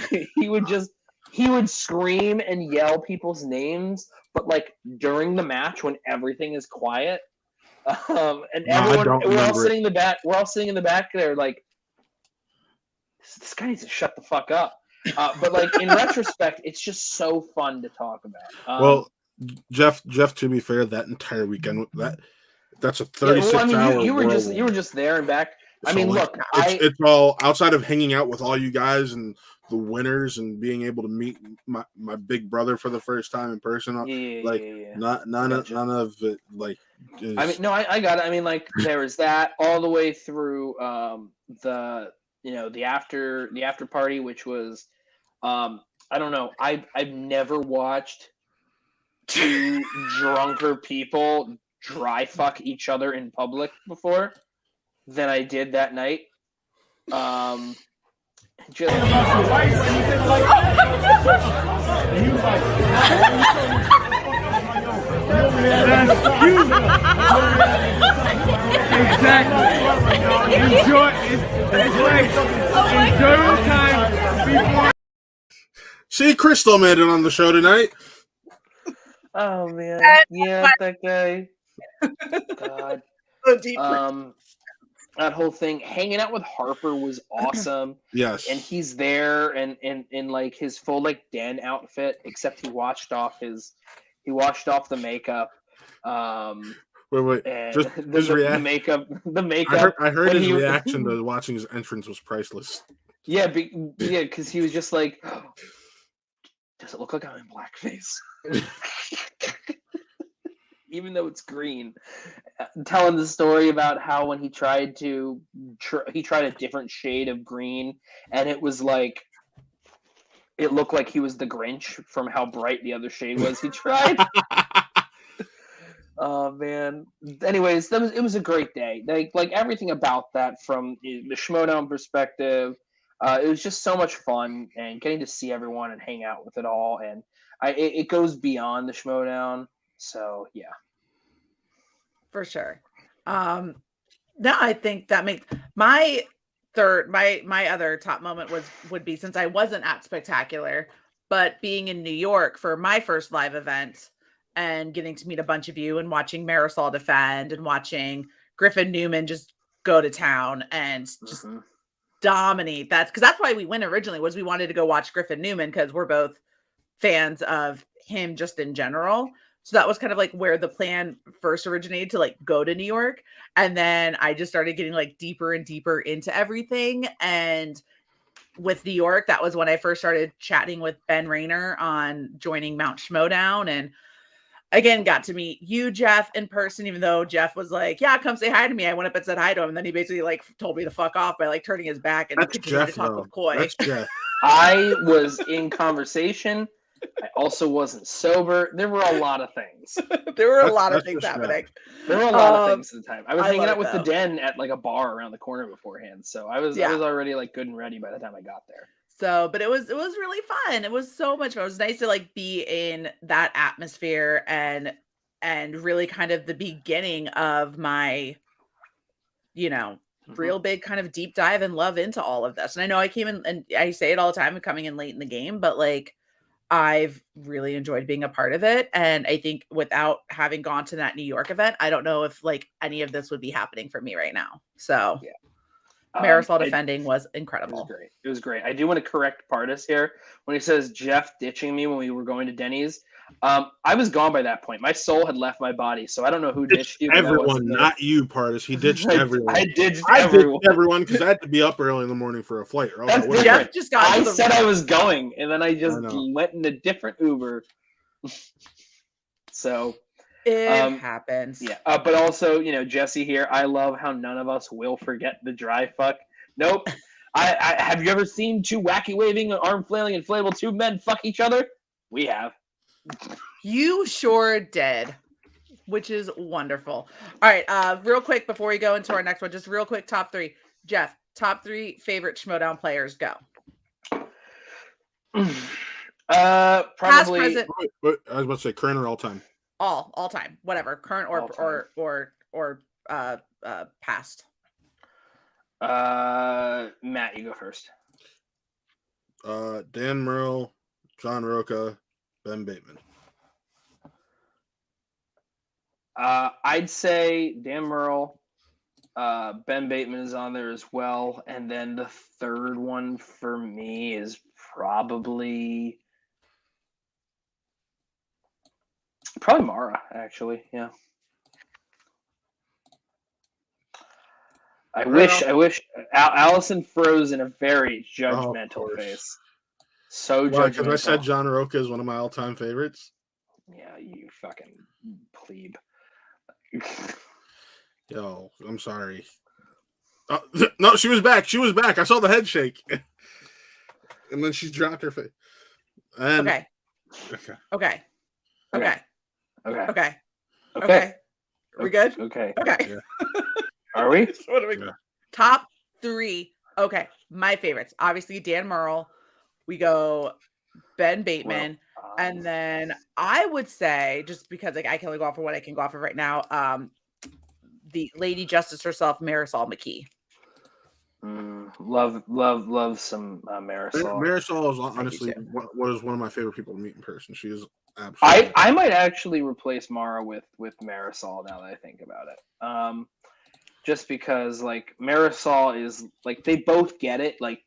He would scream and yell people's names, but like during the match when everything is quiet, and we're all sitting in the back. We're all sitting in the back there, like, this guy needs to shut the fuck up. But like in retrospect, it's just so fun to talk about. Well, Jeff. To be fair, that entire weekend, that's a 36-hour. You were just there and back. So I mean, look, it's all outside of hanging out with all you guys and the winners and being able to meet my big brother for the first time in person. None of it. Like, I mean, no, I got it. I mean, like, there was that all the way through the after party, which was I don't know. I've never watched two drunker people dry fuck each other in public before than I did that night. Just exactly. Enjoy time before. See, Crystal made it on the show tonight. Oh man, yeah, that guy. God. That whole thing, hanging out with Harper was awesome. Yes, and he's there and in like his full like Den outfit, except he washed off the makeup. Wait. And the makeup. The makeup. I heard his reaction to watching his entrance was priceless. Yeah, because he was just like, does it look like I'm in blackface? Even though it's green, telling the story about how when he tried a different shade of green, and it was like, it looked like he was the Grinch from how bright the other shade was he tried. Oh man. Anyways, it was a great day. Like everything about that from the Showdown perspective, it was just so much fun, and getting to see everyone and hang out with it all, and it goes beyond the Showdown. So yeah, for sure. No, I think that makes my other top moment would be, since I wasn't at Spectacular, but being in New York for my first live event and getting to meet a bunch of you and watching Marisol defend and watching Griffin Newman just go to town and just dominate. That's why we went originally, was we wanted to go watch Griffin Newman because we're both fans of him just in general. So that was kind of like where the plan first originated, to like go to New York. And then I just started getting like deeper and deeper into everything. And with New York, that was when I first started chatting with Ben Rayner on joining Mount Schmodown. And again, got to meet you, Jeff, in person, even though Jeff was like, yeah, come say hi to me. I went up and said hi to him. And then he basically like told me to fuck off by like turning his back and continuing to talk with Coy. That's Jeff. I was in conversation. I also wasn't sober. There were a lot of things. There were a lot of things happening. There were a lot of things at the time. I was hanging out with the Den at like a bar around the corner beforehand. So I was already like good and ready by the time I got there. So, but it was really fun. It was so much fun. It was nice to like be in that atmosphere and really kind of the beginning of my, real big kind of deep dive and love into all of this. And I know I came in, and I say it all the time, coming in late in the game, but like, I've really enjoyed being a part of it. And I think without having gone to that New York event, I don't know if like any of this would be happening for me right now. So yeah. Marisol defending was incredible. It was great. I do want to correct Pardis here when he says Jeff ditching me when we were going to Denny's. I was gone by that point. My soul had left my body, so I don't know who ditched you. Everyone, not you, Pardis. He ditched everyone. I ditched everyone because I had to be up early in the morning for a flight. Jeff just got. I said I was going, and then I just went in a different Uber. So. It happens. Yeah. But also, Jesse here, I love how none of us will forget the dry fuck Nope. I have you ever seen two wacky waving, arm flailing, inflatable tube men fuck each other? We have. You sure did, which is wonderful. All right, real quick before we go into our next one, just real quick, top 3. Jeff, top 3 favorite Schmodown players, go. Probably Past, present, But I was about to say current or all time. all time, whatever, current or past. Matt, you go first. Dan Merle, John Roca, Ben Bateman. I'd say Dan Merle, Ben Bateman is on there as well, and then the third one for me is probably Mara, actually. Yeah. I wish Allison froze in a very judgmental face. So judgmental. Because I said John Roca is one of my all-time favorites. Yeah, you fucking plebe. Yo, I'm sorry. No, she was back. She was back. I saw the head shake. And then she dropped her face. And... Okay. We good? Okay. Okay. Yeah. Are we? What are we? Yeah. Top 3. Okay. My favorites. Obviously, Dan Merle. We go Ben Bateman. And then I would say, just because like I can only go off of what I can go off of right now, the Lady Justice herself, Marisol McKee. Love some Marisol. Marisol is honestly what is one of my favorite people to meet in person. She is absolutely. I might actually replace Mara with Marisol now that I think about it. Just because like Marisol is like they both get it like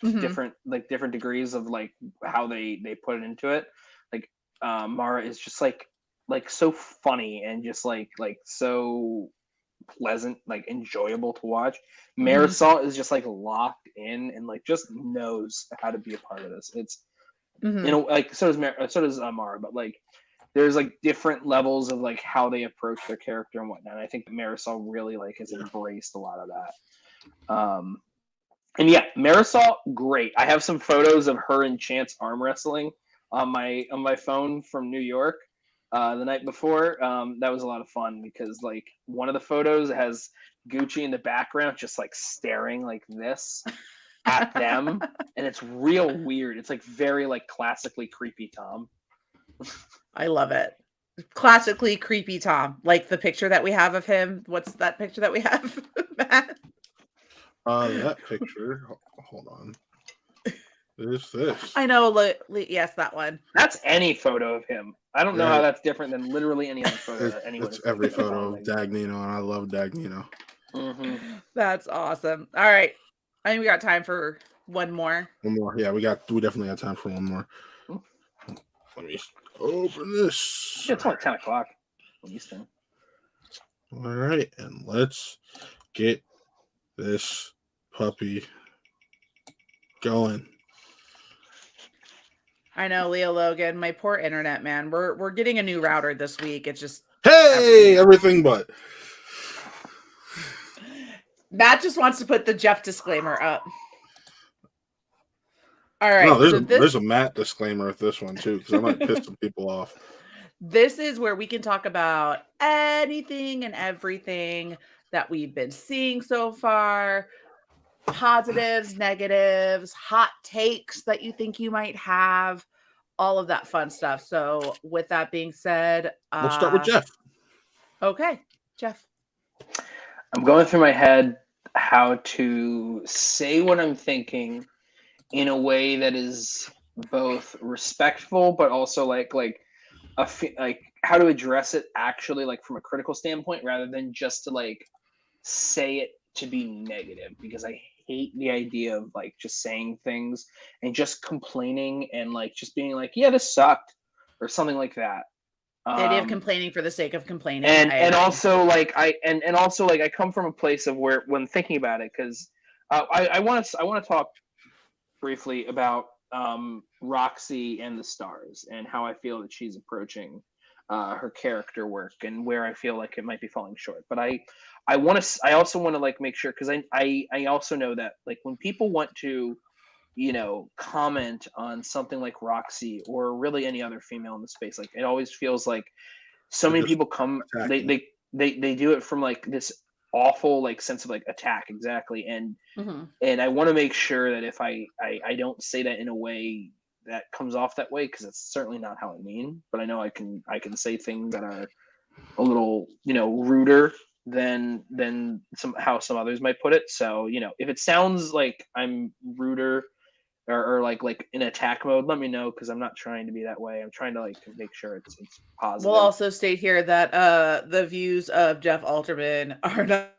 different degrees of like how they put it into it. Like Mara is just like so funny and just like so pleasant, like enjoyable to watch. Marisol is just like locked in and like just knows how to be a part of this. It's you know like so does Mara, but like there's like different levels of like how they approach their character and whatnot. And I think that Marisol really like has embraced a lot of that. And yeah, Marisol, great. I have some photos of her and Chance arm wrestling on my phone from New York the night before. That was a lot of fun because like one of the photos has Gucci in the background just like staring like this at them, and it's real weird. It's like very like classically creepy Tom. I love it. Classically creepy Tom. Like the picture that we have of him. What's that picture that we have, Matt? That picture. Hold on. There's this. I know. Yes, that one. That's any photo of him. I don't know how that's different than literally any other photo that anyone. It's every photo of Dagnino, and I love Dagnino. That's awesome. All right, I think we got time for one more. One more. Yeah, we definitely got time for one more. Let me open this. It's only 10 o'clock Eastern. All right, and let's get this puppy going. I know, Leo Logan, my poor internet, man. We're getting a new router this week. It's just everything but. Matt just wants to put the Jeff disclaimer up. All right. No, there's a Matt disclaimer with this one too, because I might piss some people off. This is where we can talk about anything and everything that we've been seeing so far. Positives, negatives, hot takes that you think you might have, all of that fun stuff. So with that being said, we'll start with Jeff. Okay, Jeff. I'm going through my head how to say what I'm thinking in a way that is both respectful, but also like how to address it actually like from a critical standpoint rather than just to like say it to be negative, because I hate the idea of like just saying things and just complaining and like just being like, yeah, this sucked or something like that. The idea of complaining for the sake of complaining. And also like I come from a place of where when thinking about it, because I want to talk briefly about Roxy and the Stars and how I feel that she's approaching her character work and where I feel like it might be falling short. But I also want to like make sure, because I also know that like when people want to, comment on something like Roxy or really any other female in the space, like it always feels like so many people come, they do it from like this awful like sense of like attack, exactly, and I want to make sure that if I don't say that in a way that comes off that way, because it's certainly not how I mean, but I know I can say things that are a little ruder than how some others might put it. So if it sounds like I'm ruder or like in attack mode, let me know, because I'm not trying to be that way. I'm trying to like make sure it's positive. We'll also state here that the views of Jeff Alterman are not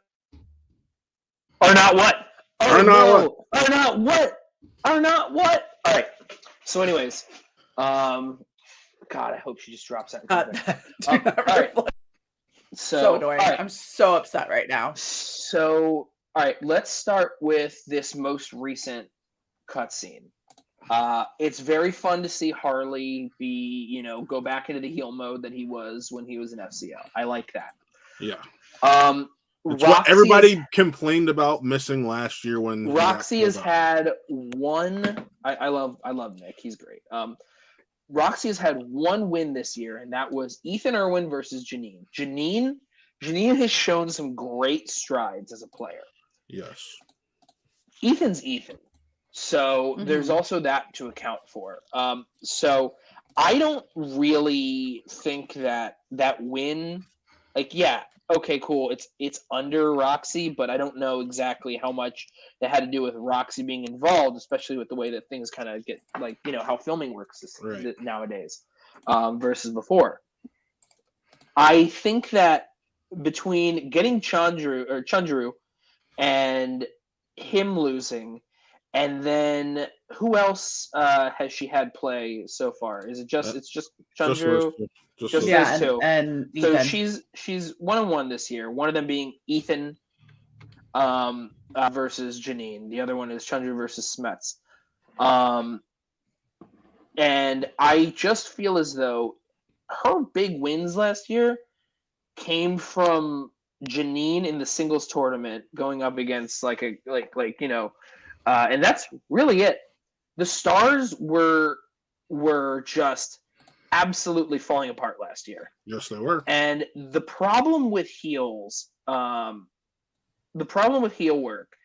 what? Are not what? All right. So anyways, God, I hope she just drops that. All right. So annoying. Right. I'm so upset right now. So, all right, let's start with this most recent cutscene. It's very fun to see Harley be, go back into the heel mode that he was when he was in FCL. I like that. Yeah. It's what everybody complained about missing last year when Roxy has had one. I love Nick. He's great. Roxy has had one win this year, and that was Ethan Irwin versus Janine. Janine has shown some great strides as a player. Yes. Ethan's Ethan. So there's also that to account for. So I don't really think that win, like, yeah, okay, cool. It's under Roxy, but I don't know exactly how much that had to do with Roxy being involved, especially with the way that things kind of get, like, how filming works nowadays versus before. I think that between getting Chundru and him losing, and then who else has she had play so far? Is it just Chundru? Just those two. And so she's 1-1 this year. One of them being Ethan versus Janine. The other one is Chundru versus Smets. And I just feel as though her big wins last year came from Janine in the singles tournament going up against and that's really it. The stars were just absolutely falling apart last year. Yes, they were. And the problem with heels, the problem with heel work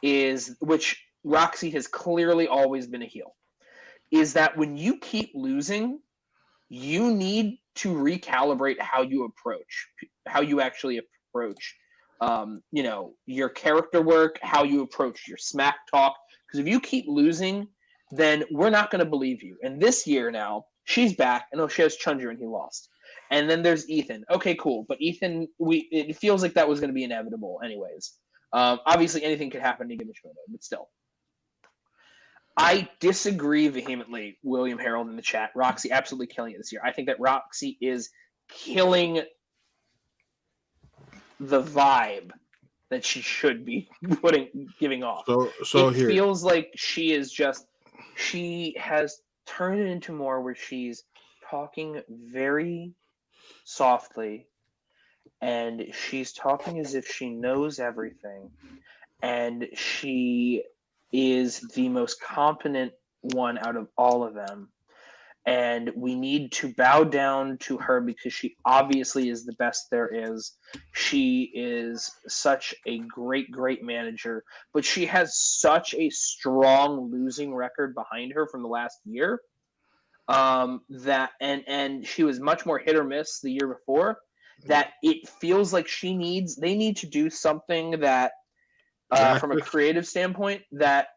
is, which Roxy has clearly always been a heel, is that when you keep losing, you need to recalibrate how you actually approach, your character work, how you approach your smack talk. Because if you keep losing, then we're not going to believe you. And this year now, she's back, and she has Chundru, and he lost. And then there's Ethan. Okay, cool. But Ethan, it feels like that was going to be inevitable anyways. Obviously, anything could happen to Gibbons Showdown, but still. I disagree vehemently, William Harold in the chat. Roxy absolutely killing it this year. I think that Roxy is killing the vibe that she should be giving off. So it feels like she has turned it into more where she's talking very softly, and she's talking as if she knows everything, and she is the most competent one out of all of them. And we need to bow down to her because she obviously is the best there is. She is such a great, great manager, but she has such a strong losing record behind her from the last year. And she was much more hit or miss the year before, that it feels like they need to do something that from a creative standpoint that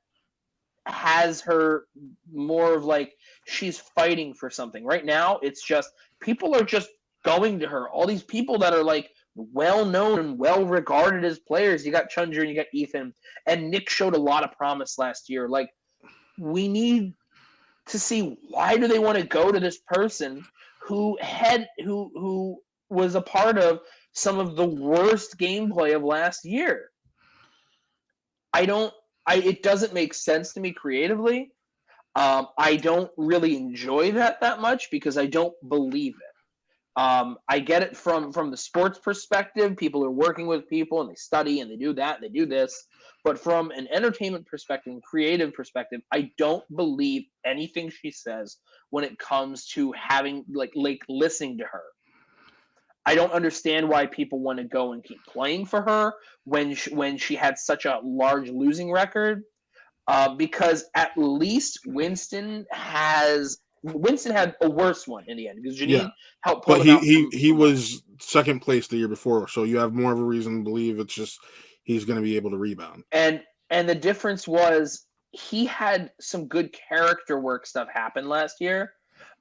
has her more of like she's fighting for something. Right now, it's just people are just going to her. All these people that are like well-known and well-regarded as players. You got Chundru and you got Ethan, and Nick showed a lot of promise last year. Like, we need to see, why do they want to go to this person who was a part of some of the worst gameplay of last year? It doesn't make sense to me creatively. I don't really enjoy that much because I don't believe it. I get it from the sports perspective. People are working with people and they study and they do that and they do this. But from an entertainment perspective, creative perspective, I don't believe anything she says when it comes to having like listening to her. I don't understand why people want to go and keep playing for her when she had such a large losing record. Because at least Winston had a worse one in the end because Janine helped pull but him out. He was second place the year before, so you have more of a reason to believe it's just he's going to be able to rebound. And the difference was he had some good character work stuff happen last year,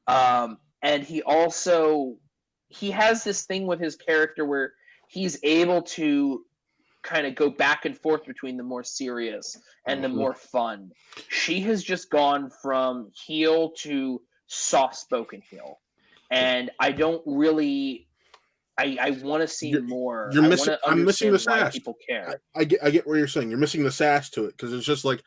and he has this thing with his character where he's able to kind of go back and forth between the more serious and the more fun. She has just gone from heel to soft-spoken heel, and I don't really. I want to see more. I'm missing the sass. People care. I get what you're saying. You're missing the sass to it because it's just like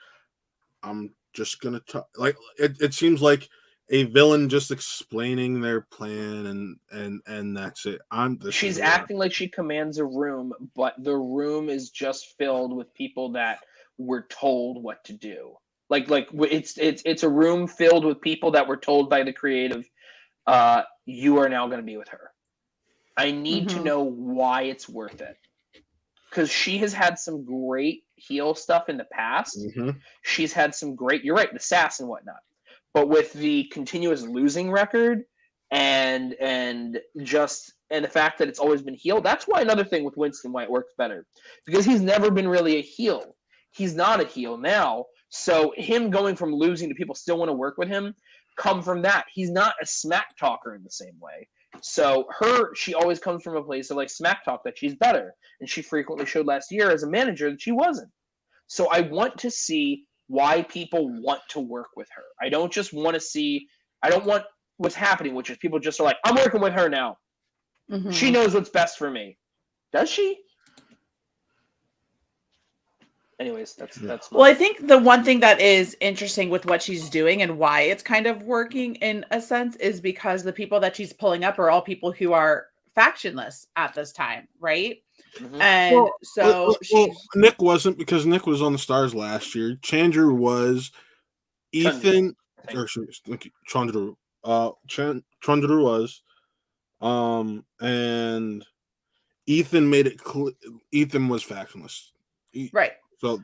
I'm just gonna talk. Like it seems like a villain just explaining their plan and that's it. She's acting like she commands a room, but the room is just filled with people that were told what to do. Like it's a room filled with people that were told by the creative, you are now going to be with her. I need to know why it's worth it. Because she has had some great heel stuff in the past. She's had some great, you're right, the sass and whatnot. But with the continuous losing record and the fact that it's always been heel, that's why another thing with Winston, why it works better. Because he's never been really a heel. He's not a heel now. So him going from losing to people still want to work with him come from that. He's not a smack talker in the same way. So she always comes from a place of like smack talk that she's better. And she frequently showed last year as a manager that she wasn't. So I want to see why people want to work with her. I don't just want to see, I don't want what's happening, which is people just are like, I'm working with her now. She knows what's best for me. Does she? Anyways, that's well, I think the one thing that is interesting with what she's doing and why it's kind of working in a sense is because the people that she's pulling up are all people who are factionless at this time, right? And Nick wasn't, because Nick was on the Stars last year. Chandru was. Ethan Chandru. Chandru was. And Ethan made it clear. Ethan was factionless. Right. So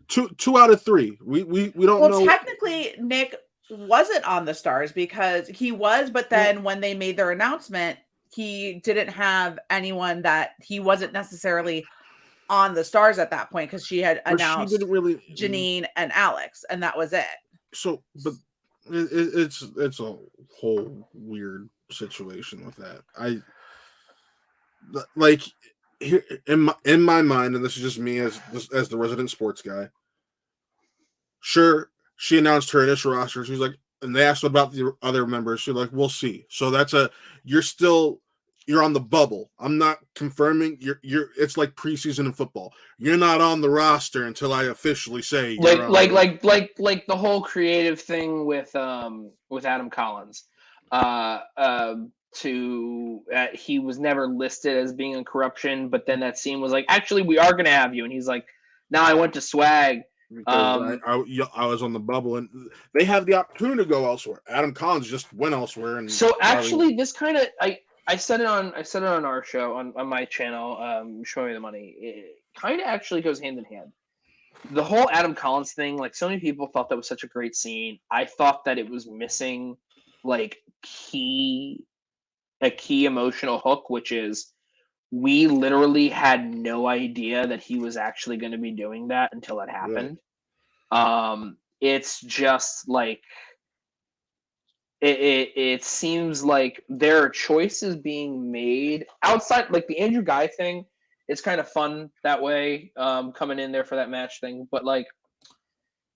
two out of three. We don't know. Well, technically, Nick wasn't on the Stars because he was, but then when they made their announcement, he didn't have anyone that he wasn't necessarily on the Stars at that point because she had announced Janine and Alex, and that was it. So, but it's a whole weird situation with that. I like. Here, in my mind, and this is just me as the resident sports guy. Sure, she announced her initial roster. She's like, and they asked about the other members. She's like, we'll see. So that's you're on the bubble. I'm not confirming. You're. It's like preseason in football. You're not on the roster until I officially say. Like the whole creative thing with Adam Collins. He was never listed as being in corruption, but then that scene was like, actually, we are going to have you, and he's like, no, I went to Swag. I was on the bubble, and they have the opportunity to go elsewhere. Adam Collins just went elsewhere, and so actually, this kind of I said it on our show on my channel, Show Me the Money. It kind of actually goes hand in hand. The whole Adam Collins thing, like so many people thought that was such a great scene. I thought that it was missing like a key emotional hook, which is we literally had no idea that he was actually going to be doing that until it happened. Right. It's just like it seems like there are choices being made outside, like the Andrew Guy thing. It's kind of fun that way, coming in there for that match thing. But like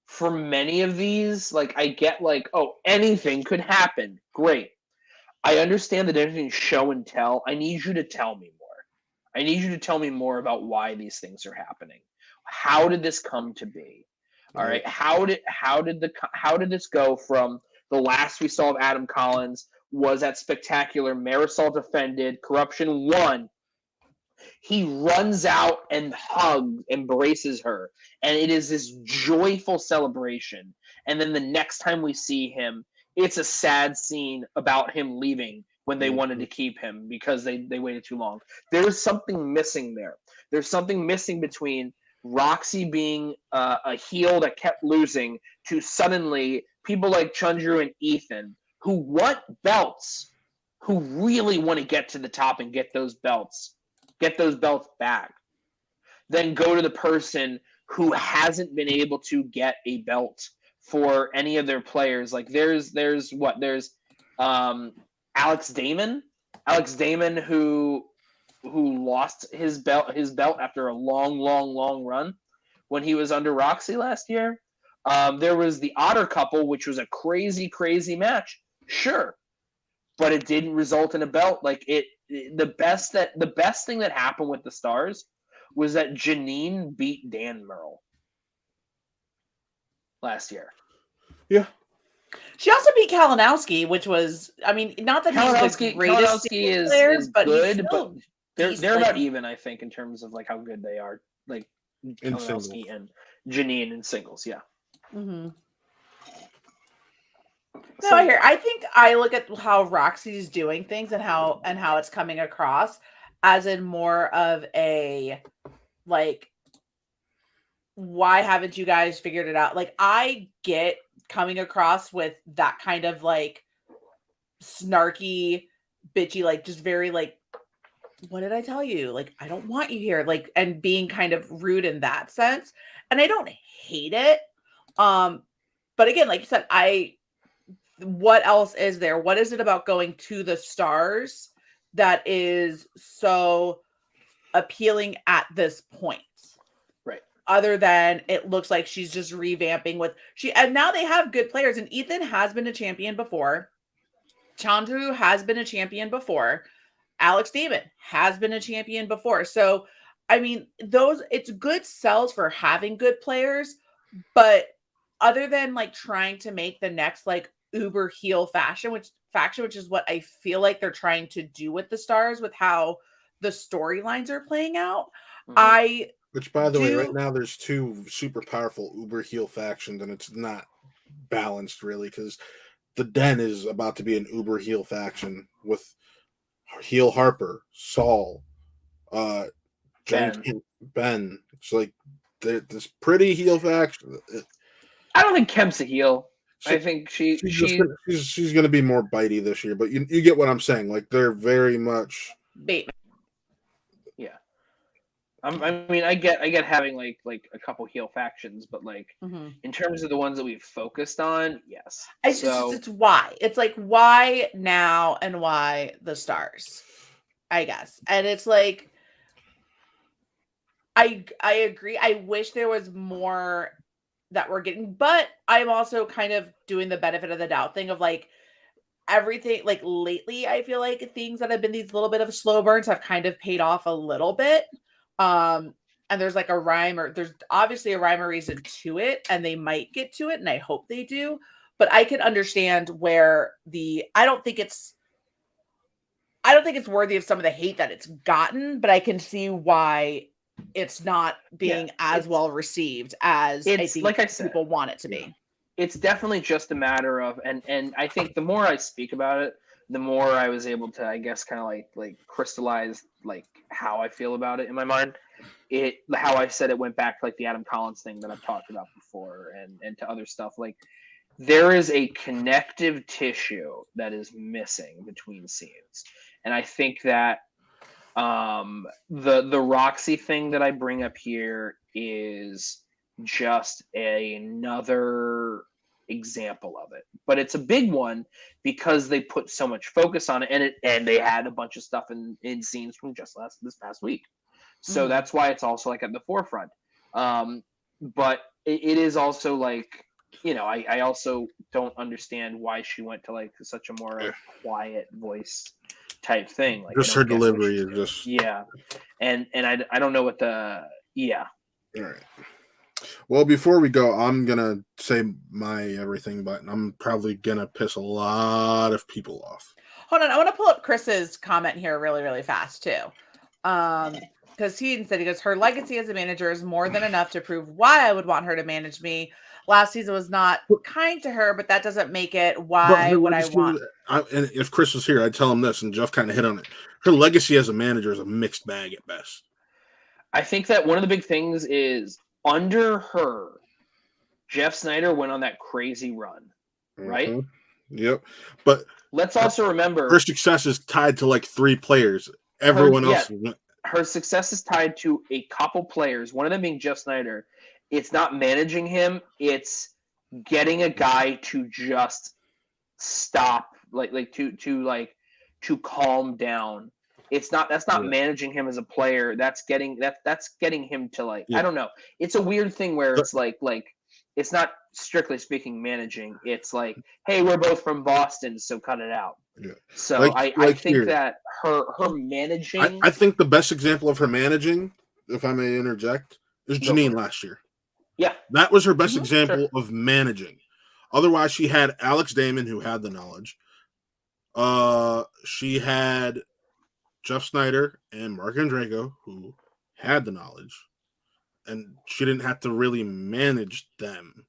for many of these, like I get like, oh, anything could happen. Great. I understand that everything's show and tell. I need you to tell me more. I need you to tell me more about why these things are happening. How did this come to be? All right. How did this go from the last we saw of Adam Collins was at Spectacular. Marisol defended. Corruption won. He runs out and embraces her. And it is this joyful celebration. And then the next time we see him, it's a sad scene about him leaving when they wanted to keep him because they waited too long. There's something missing there. There's something missing between Roxy being a heel that kept losing to suddenly people like Chunju and Ethan who want belts, who really want to get to the top and get those belts back, then go to the person who hasn't been able to get a belt for any of their players. Like there's Alex Damon who lost his belt after a long run when he was under Roxy last year. There was the Otter couple, which was a crazy match, sure, but it didn't result in a belt. Like the best thing that happened with the Stars was that Janine beat Dan Merle last year. Yeah. She also beat Kalinowski, which was, I mean, not that he's the greatest player, but good, but they're about even, I think, in terms of like how good they are, like Kalinowski and Janine in singles. Yeah. Mm-hmm. No, I think I look at how Roxy's doing things and how it's coming across as in more of a like, why haven't you guys figured it out? Like, I get coming across with that kind of like snarky, bitchy, like just very like, what did I tell you? Like, I don't want you here. Like, and being kind of rude in that sense. And I don't hate it. But again, like you said, what else is there? What is it about going to the Stars that is so appealing at this point? Right. Other than it looks like she's just revamping and now they have good players, and Ethan has been a champion before. Chandru has been a champion before. Alex Damon has been a champion before. So, I mean, it's good sells for having good players, but other than like trying to make the next like uber heel faction, which is what I feel like they're trying to do with the Stars with how the storylines are playing out. Mm-hmm. Which, by the way, right now there's two super powerful uber heel factions, and it's not balanced really because the Den is about to be an uber heel faction with heel Harper, Saul, Ben. It's like this pretty heel faction. I don't think Kemp's a heel. I think she's going to be more bitey this year, but you get what I'm saying. Like they're very much Bateman. Yeah, I mean, I get having like a couple heel factions, but like in terms of the ones that we've focused on, yes. It's why. It's like why now and why the Stars, I guess. And it's like I agree. I wish there was more that we're getting, but I'm also kind of doing the benefit of the doubt thing of like everything like lately I feel like things that have been these little bit of slow burns have kind of paid off a little bit. And there's like there's obviously a rhyme or reason to it, and they might get to it, and I hope they do, but I can understand where I don't think it's worthy of some of the hate that it's gotten, but I can see why it's not being as well received as I think like I said, people want it to be. It's definitely just a matter of, and I think the more I speak about it, the more I was able to, I guess, kind of like crystallize like how I feel about it in my mind. How I said it went back to like the Adam Collins thing that I've talked about before, and to other stuff. Like there is a connective tissue that is missing between scenes, and I think that the Roxy thing that I bring up here is just another example of it, but it's a big one because they put so much focus on it, and they had a bunch of stuff in scenes from just this past week, so that's why it's also like at the forefront. But it is also like, you know, I also don't understand why she went to like such a more like, quiet voice type thing. Like just her delivery is just and I don't know what the All right. Well, before we go, I'm gonna say my everything, but I'm probably gonna piss a lot of people off. Hold on, I want to pull up Chris's comment here really, really fast too. Because he said, he goes, her legacy as a manager is more than enough to prove why I would want her to manage me. Last season was not kind to her, but that doesn't make it But why her would I legacy, want. and if Chris was here, I'd tell him this, and Jeff kind of hit on it. Her legacy as a manager is a mixed bag at best. I think that one of the big things is under her, Jeff Snyder went on that crazy run, right? Yep. But let's also remember her success is tied to like 3 players. Everyone else. Her success is tied to a couple players, one of them being Jeff Snyder. It's not managing him, it's getting a guy to just stop, to calm down. That's not managing him as a player. That's getting him to I don't know. It's a weird thing where it's like it's not strictly speaking managing. It's like, hey, we're both from Boston, so cut it out. Yeah. So I think that her managing. I think the best example of her managing, if I may interject, is Janine last year. Yeah. That was her best example of managing. Otherwise, she had Alex Damon, who had the knowledge. She had Jeff Snyder and Mark Andreyko, who had the knowledge. And she didn't have to really manage them.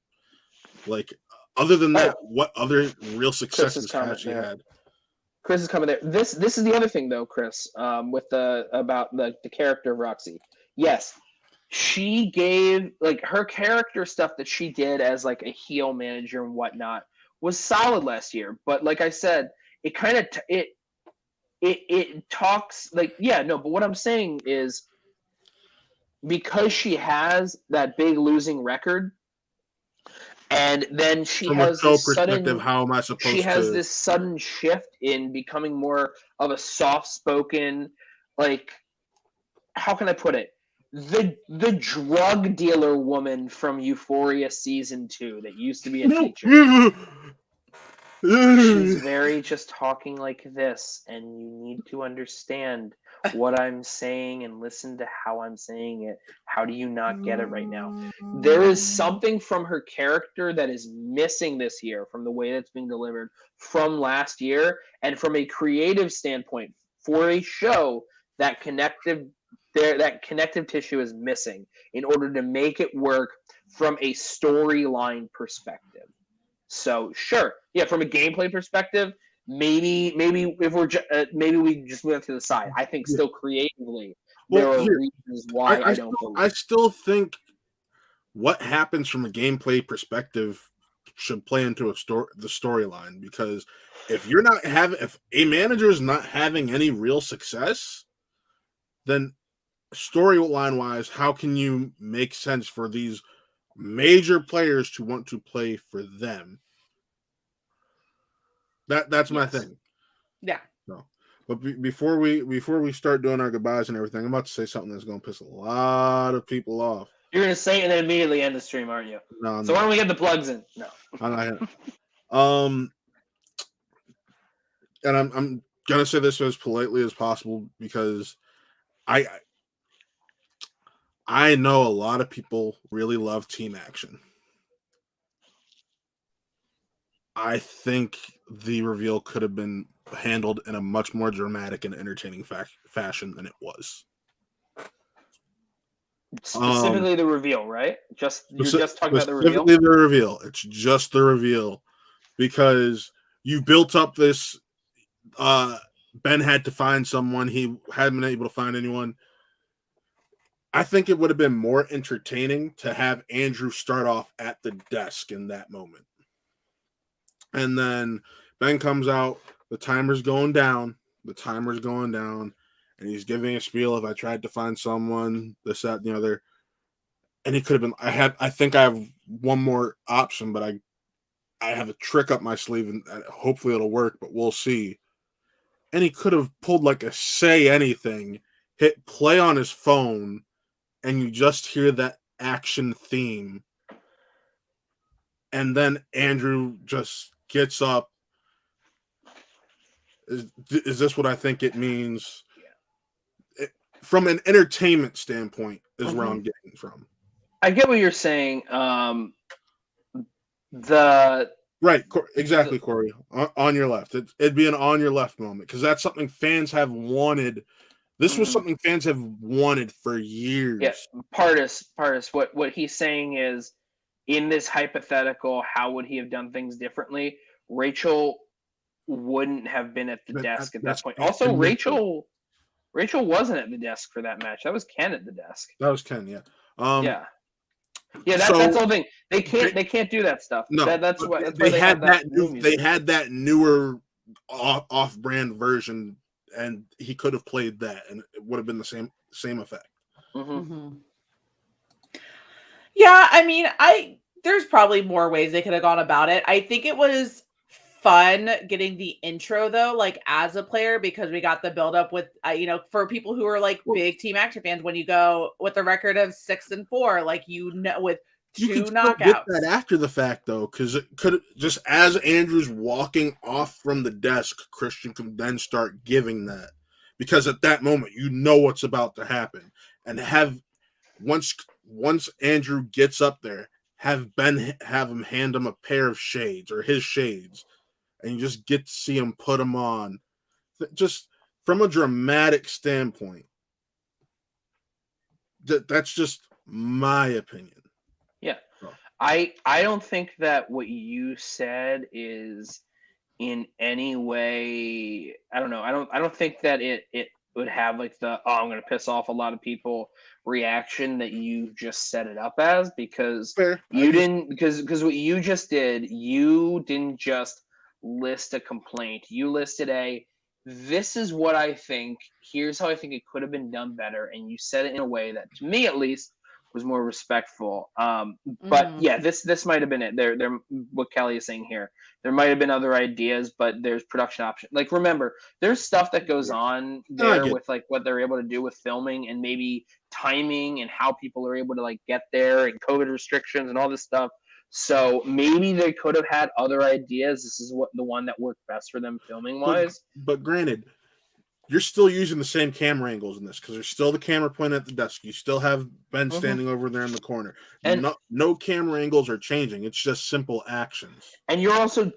Like, other than that, what other real successes has she had? Chris is coming there. This is the other thing, though, Chris, with about the character of Roxy. Yes, she gave her character stuff that she did as a heel manager and whatnot was solid last year. But like I said, it kind of it talks but what I'm saying is, because she has that big losing record, and then she has this sudden. How am I supposed she has this sudden shift in becoming more of a soft-spoken, how can I put it? The drug dealer woman from Euphoria season 2 that used to be a teacher. She's very just talking like this, and you need to understand what I'm saying and listen to how I'm saying it. How do you not get it right now? There is something from her character that is missing this year from the way that's being delivered from last year, and from a creative standpoint for a show, that connective tissue is missing in order to make it work from a storyline perspective. So sure, from a gameplay perspective, maybe if we're maybe we just move to the side. I think still creatively there are reasons why I don't believe. I still think what happens from a gameplay perspective should play into the storyline, because if a manager is not having any real success, then storyline wise, how can you make sense for these major players to want to play for them? That's my thing. Yeah. No. But before we start doing our goodbyes and everything, I'm about to say something that's going to piss a lot of people off. You're going to say it and then immediately end the stream, aren't you? No. So why don't we get the plugs in? No. And I'm going to say this as politely as possible, because I know a lot of people really love team action. I think the reveal could have been handled in a much more dramatic and entertaining fashion than it was. Specifically the reveal, right? You're just talking about the reveal? Specifically the reveal. It's just the reveal. Because you built up this... Ben had to find someone. He hadn't been able to find anyone. I think it would have been more entertaining to have Andrew start off at the desk in that moment. And then Ben comes out, the timer's going down, and he's giving a spiel of, I tried to find someone, this, that, and the other. And he could have been, I think I have one more option, but I have a trick up my sleeve, and hopefully it'll work, but we'll see. And he could have pulled a say anything, hit play on his phone, and you just hear that action theme. And then Andrew just gets up. Is this what I think it means? From an entertainment standpoint is where I'm getting from. I get what you're saying. The Right, exactly, Corey. On your left, it'd be an on your left moment because that's something fans have wanted. This was something fans have wanted for years. Yeah, Partis. What he's saying is, in this hypothetical, how would he have done things differently? Rachel wouldn't have been at the desk at that point. Also, Rachel wasn't at the desk for that match. That was Ken at the desk. That was Ken, yeah. That's the whole thing. They can't do that stuff. No, that's why they had that they had that newer off-brand version, and he could have played that, and it would have been the same effect. Yeah, I mean, there's probably more ways they could have gone about it. I think it was fun getting the intro though, like as a player, because we got the build up with for people who are like big Team Action fans, when you go with a record of 6-4, like with two knockouts. Get that after the fact though, because it could just as Andrew's walking off from the desk, Christian can then start giving that, because at that moment you know what's about to happen, and once Andrew gets up there, have him hand him a pair of shades or his shades, and you just get to see him put them on. Just from a dramatic standpoint, that's just my opinion. Yeah. I don't think that what you said is in any way, I don't know. I don't think that it would have like the I'm going to piss off a lot of people reaction that you just set it up as, because because what you just did, you didn't just list a complaint. You listed this is what I think, here's how I think it could have been done better, and you said it in a way that, to me at least, was more respectful. But yeah, this might have been it. There what Kelly is saying here, there might have been other ideas, but there's production option. Like, remember, there's stuff that goes on there with like what they're able to do with filming and maybe timing and how people are able to like get there and COVID restrictions and all this stuff. So maybe they could have had other ideas. This is the one that worked best for them filming wise. But granted, you're still using the same camera angles in this, because there's still the camera pointed at the desk. You still have Ben standing over there in the corner. And no camera angles are changing. It's just simple actions. And you're also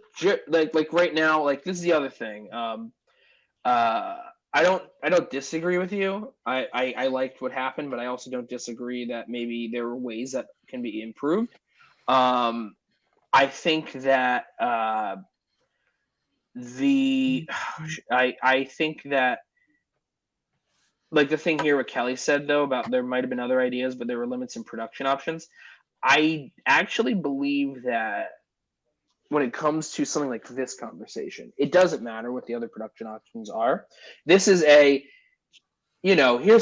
like right now, like this is the other thing. I don't disagree with you. I liked what happened, but I also don't disagree that maybe there are ways that can be improved. I think that I think that, like the thing here what Kelly said though about there might have been other ideas, but there were limits in production options. I actually believe that when it comes to something like this conversation, it doesn't matter what the other production options are. This is here's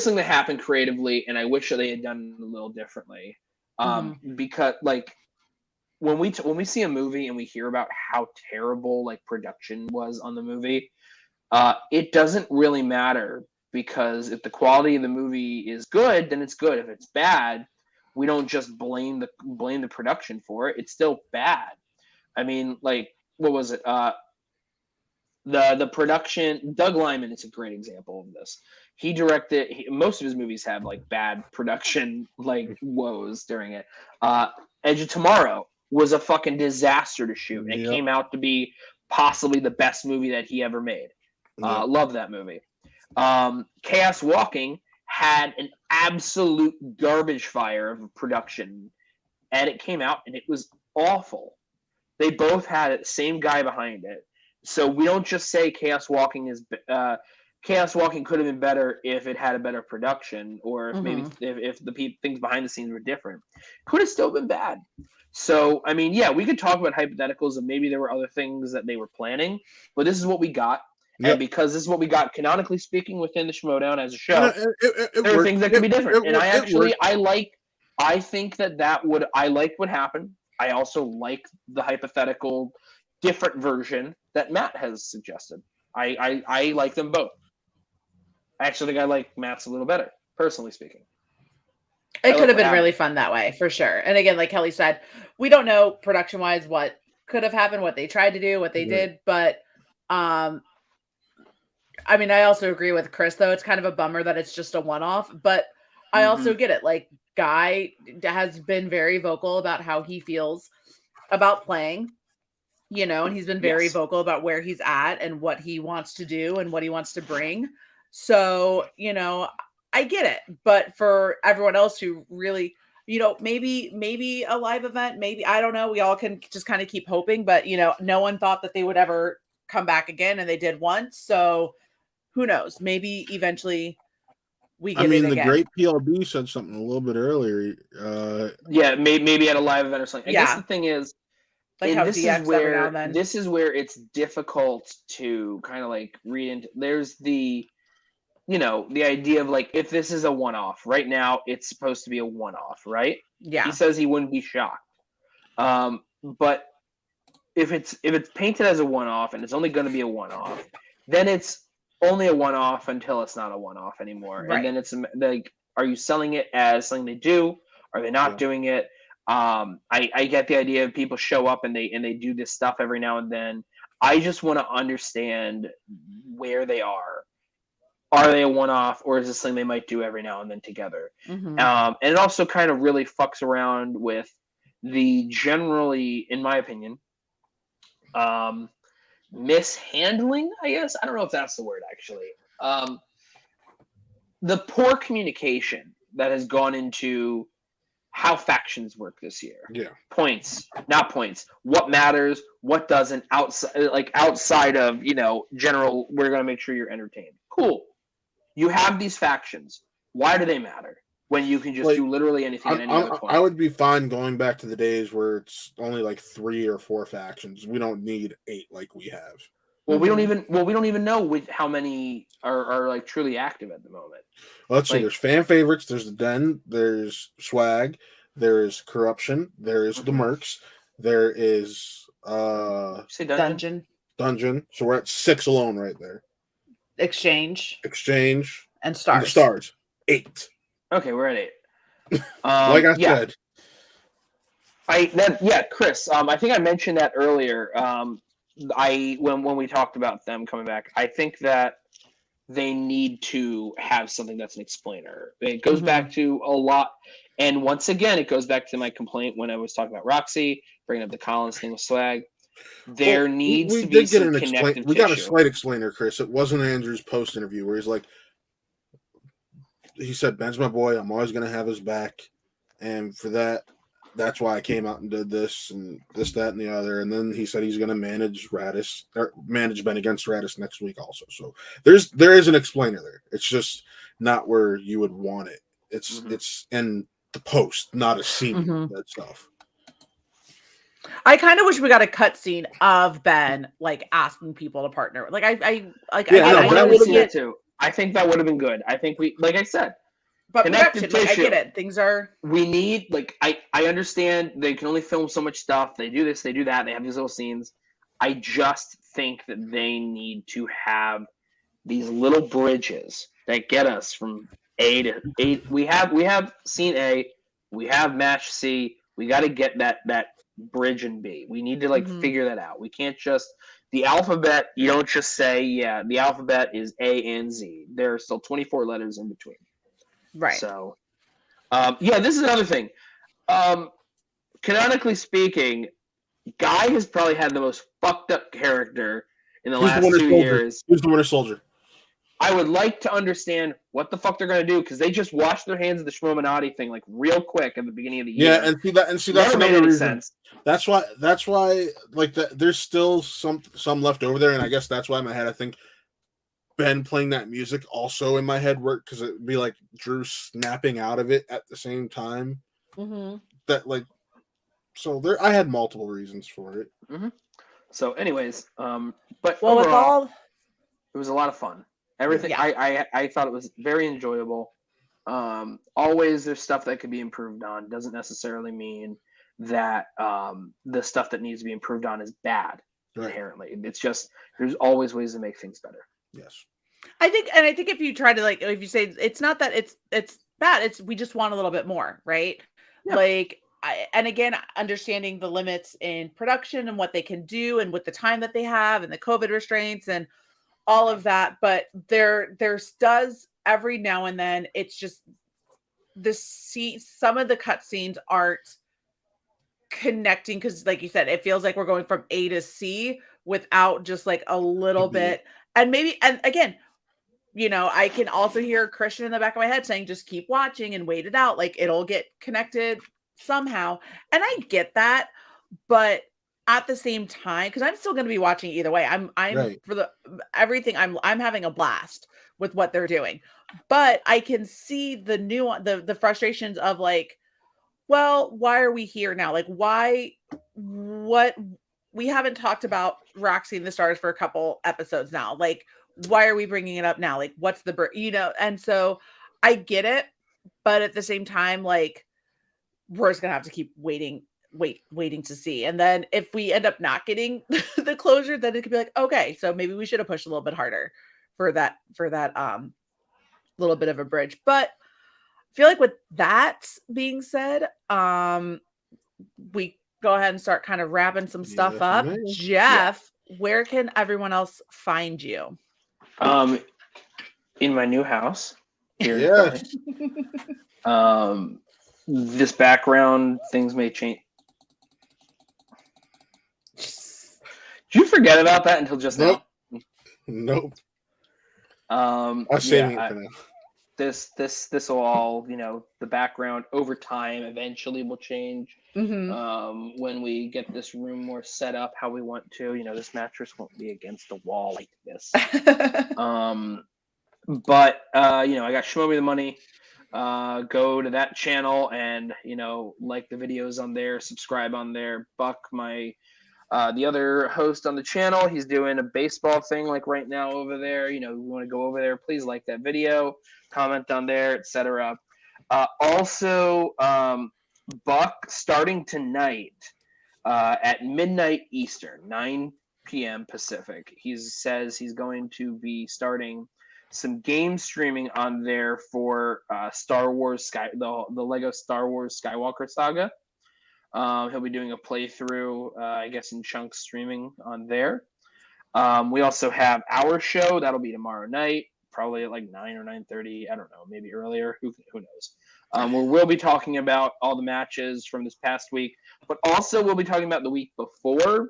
something that happened creatively, and I wish that they had done it a little differently. Because like when we see a movie and we hear about how terrible like production was on the movie, it doesn't really matter, because if the quality of the movie is good, then it's good. If it's bad, we don't just blame the production for it. It's still bad. I mean, like, what was it? The production. Doug Liman is a great example of this. He directed. Most of his movies have like bad production like woes during it. Edge of Tomorrow was a fucking disaster to shoot. It came out to be possibly the best movie that he ever made. Love that movie. Chaos Walking had an absolute garbage fire of a production, and it came out and it was awful. They both had it, same guy behind it. So we don't just say Chaos Walking Chaos Walking could have been better if it had a better production, or if maybe if the things behind the scenes were different. Could have still been bad. So, I mean, yeah, we could talk about hypotheticals and maybe there were other things that they were planning, but this is what we got. Yep. And because this is what we got, canonically speaking, within the Showdown as a show, there are things that can be different. And I think I like what happened. I also like the hypothetical different version that Matt has suggested. I like them both. I actually think I like Matt's a little better, personally speaking. It could have been really fun that way, for sure. And again, like Kelly said, we don't know production-wise what could have happened, what they tried to do, what they did. But, I mean, I also agree with Chris, though. It's kind of a bummer that it's just a one-off. But I also get it. Like, Guy has been very vocal about how he feels about playing, you know, and he's been very vocal about where he's at and what he wants to do and what he wants to bring. So, you know, I get it. But for everyone else who really, you know, maybe a live event, maybe, I don't know. We all can just kind of keep hoping, but, you know, no one thought that they would ever come back again, and they did once. So who knows? Maybe eventually we get it the again. great PLB said something a little bit earlier. Yeah, maybe at a live event or something. I guess the thing is, like and how this DX is where every now and then. this is where it's difficult to kind of like read into. There's the, you know, the idea of like, if this is a one-off right now, it's supposed to be a one-off, right? Yeah. He says he wouldn't be shocked. But if it's painted as a one-off and it's only going to be a one-off, then it's only a one-off until it's not a one-off anymore. Right. And then it's like, are you selling it as something they do? Are they not doing it? I get the idea of people show up and they do this stuff every now and then. I just want to understand where they are. Are they a one-off, or is this something they might do every now and then together? And it also kind of really fucks around with the generally, in my opinion, mishandling, I guess. I don't know if that's the word, actually. The poor communication that has gone into how factions work this year. Yeah. Points, not points. What matters, what doesn't, outside of, you know, general, we're going to make sure you're entertained. Cool. You have these factions. Why do they matter when you can just do literally anything at any other point? I would be fine going back to the days where it's only like 3 or 4 factions. We don't need 8 like we have. Well, we don't even know with how many are like truly active at the moment. Well, let's see. There's fan favorites. There's the Den. There's Swag. There is Corruption. There is the Mercs. There is Say Dungeon. So we're at 6 alone right there. Exchange and Stars. 8. Okay, we're at 8. Like I said, Chris. I think I mentioned that earlier. When we talked about them coming back, I think that they need to have something that's an explainer. It goes back to a lot, and once again, it goes back to my complaint when I was talking about Roxy, bringing up the Collins thing with Swag. There needs to be some connective tissue. We got a slight explainer, Chris. It wasn't Andrew's post interview where he's like, he said, "Ben's my boy. I'm always going to have his back, and for that's why I came out and did this and this, that, and the other." And then he said he's going to manage Ben against Radis next week also. So there is an explainer there. It's just not where you would want it. It's in the post, not a scene. That stuff. I kind of wish we got a cutscene of Ben like asking people to partner. Like I see it too. I think that would have been good. I think like I said, but production, like, I get it. Things are. We need I understand they can only film so much stuff. They do this, they do that. They have these little scenes. I just think that they need to have these little bridges that get us from A to A. We have scene A. We have match C. We got to get that bridge in B. We need to figure that out. We can't just the alphabet. You don't just say the alphabet is A and Z. There are still 24 letters in between. Right. So, this is another thing. Canonically speaking, Guy has probably had the most fucked up character in the last 2 years. Who's the Winter Soldier? I would like to understand what the fuck they're gonna do because they just washed their hands of the Shmominati thing like real quick at the beginning of the year. Yeah, and see that's another reason. That's why like there's still some left over there, and I guess that's why in my head I think Ben playing that music also in my head worked because it'd be like Drew snapping out of it at the same time. That so there I had multiple reasons for it. So, anyways, but well, overall, it was a lot of fun. Everything I thought it was very enjoyable. Always there's stuff that could be improved on. Doesn't necessarily mean that the stuff that needs to be improved on is bad inherently. It's just there's always ways to make things better. Yes. I think if you try to if you say it's not that it's bad, it's we just want a little bit more, right? Yeah. And again, understanding the limits in production and what they can do and with the time that they have and the COVID restraints and all of that, but there does every now and then it's just some of the cutscenes aren't connecting because, like you said, it feels like we're going from A to C without just like a little bit. And again, I can also hear Christian in the back of my head saying, just keep watching and wait it out. Like it'll get connected somehow. And I get that. But at the same time, because I'm still going to be watching either way, I'm Right. for everything, I'm having a blast with what they're doing. But I can see the frustrations of like, well, why are we here now? Like, what we haven't talked about Roxy and the Stars for a couple episodes now. Like, why are we bringing it up now? Like, what's and so I get it, but at the same time, like, we're just gonna have to keep waiting to see. And then if we end up not getting the closure, then it could be like, okay, so maybe we should have pushed a little bit harder for that little bit of a bridge. But I feel like with that being said, we go ahead and start kind of wrapping some stuff up. Jeff, where can everyone else find you? In my new house here in Yes. Philly. This background, things may change. Did you forget about that until just Nope. now? Nope. I'm saving it for now. This will all, the background over time eventually will change. Mm-hmm. When we get this room more set up how we want to, this mattress won't be against the wall like this. But I got Show Me the Money. Go to that channel and like the videos on there, subscribe on there. Buck, my the other host on the channel, he's doing a baseball thing like right now over there. We want to go over there, please like that video, comment on there, etc. Also, Buck, starting tonight at midnight Eastern, 9 p.m. Pacific, he says he's going to be starting some game streaming on there for Star Wars the Lego Star Wars Skywalker Saga. He'll be doing a playthrough, I guess, in chunks streaming on there. We also have our show that'll be tomorrow night, probably at like 9 or 9:30. I don't know, maybe earlier. Who knows? Where we'll be talking about all the matches from this past week, but also we'll be talking about the week before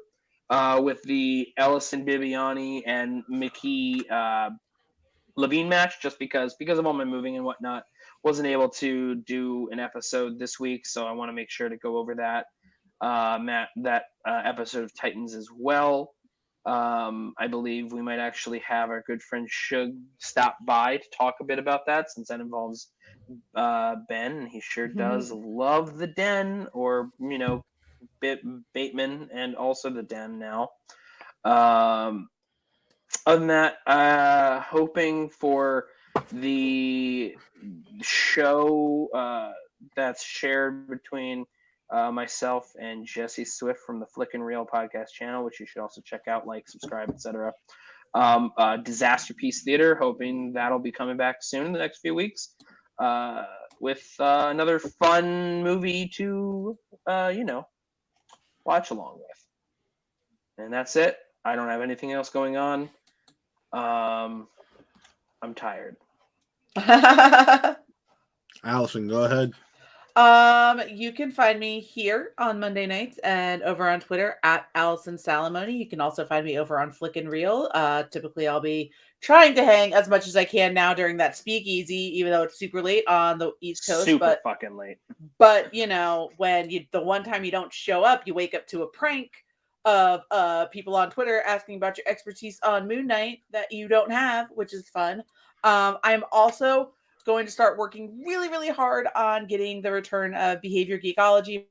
with the Ellison Bibiani and Mickey Levine match, just because of all my moving and whatnot, wasn't able to do an episode this week, so I want to make sure to go over that episode of Titans as well. I believe we might actually have our good friend Shug stop by to talk a bit about that, since that involves Ben, and he sure does love the Den, or Bateman, and also the Den now. Other than that, hoping for the show that's shared between myself and Jesse Swift from the Flick and Reel podcast channel, which you should also check out, like, subscribe, etc. Disaster Piece Theater, hoping that'll be coming back soon in the next few weeks with another fun movie to watch along with. And that's it. I don't have anything else going on. I'm tired. Allison, go ahead. You can find me here on Monday nights and over on Twitter at Allison Salamoni. You can also find me over on Flick and Reel. Typically I'll be trying to hang as much as I can now during that speakeasy, even though it's super late on the East Coast. Super fucking late. But when the one time you don't show up, you wake up to a prank of people on Twitter asking about your expertise on Moon Knight that you don't have, which is fun. I'm also going to start working really, really hard on getting the return of Behavior Geekology.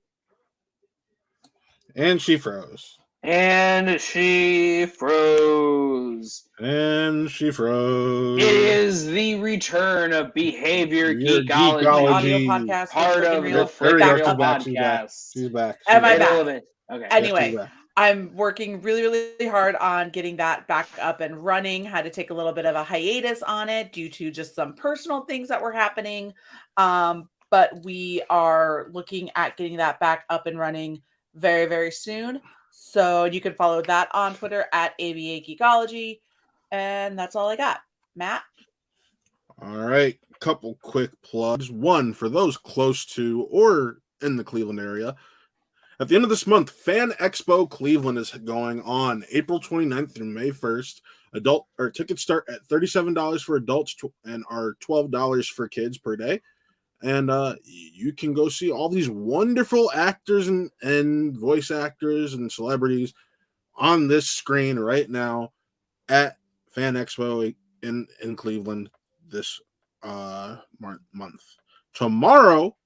And she froze. And she froze. It is the return of Behavior Geekology. Audio podcast. Part of the Flick and Reel podcast. She's back. Am I back? Okay. Anyway, I'm working really, really hard on getting that back up and running. Had to take a little bit of a hiatus on it due to just some personal things that were happening. But we are looking at getting that back up and running very, very soon. So you can follow that on Twitter at ABA Geekology. And that's all I got. Matt? All right. couple quick plugs. One, for those close to or in the Cleveland area, at the end of this month, Fan Expo Cleveland is going on April 29th through May 1st. Tickets start at $37 for adults and are $12 for kids per day. And you can go see all these wonderful actors and voice actors and celebrities on this screen right now at Fan Expo in Cleveland this month. Tomorrow,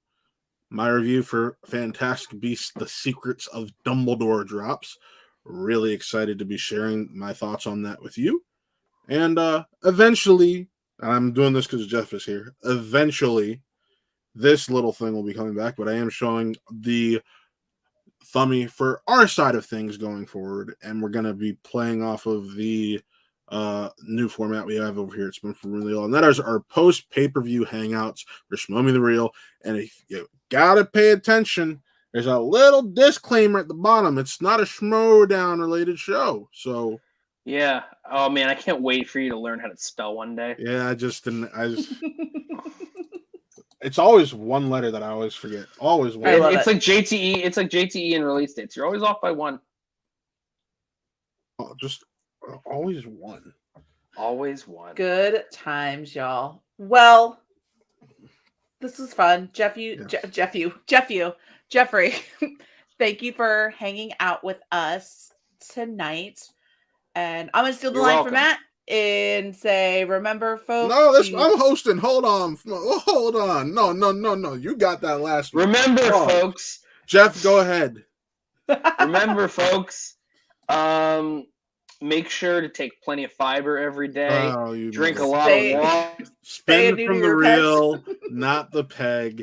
my review for Fantastic Beasts: The Secrets of Dumbledore drops. Really excited to be sharing my thoughts on that with you. And eventually, I'm doing this because Jeff is here. Eventually, this little thing will be coming back, but I am showing the thummy for our side of things going forward, and we're going to be playing off of the new format we have over here at Spin from Real, and that is our post pay-per-view hangouts for Schmo Me the Real. And if you gotta pay attention, there's a little disclaimer at the bottom. It's not a Showdown related show, so yeah. Oh man, I can't wait for you to learn how to spell one day. yeah, it's always one letter that I always forget. Always one. It's like JTE. It's like JTE and release dates. You're always off by one. Just always one. Always one. Good times, y'all. Well, this was fun. Jeffrey, thank you for hanging out with us tonight. And I'm going to steal the line from Matt and say, remember, folks. No, I'm hosting. Hold on. No. You got that last one. Remember, folks. Jeff, go ahead. Remember, folks. Make sure to take plenty of fiber every day. Drink a lot of water. Spin from the real, not the peg.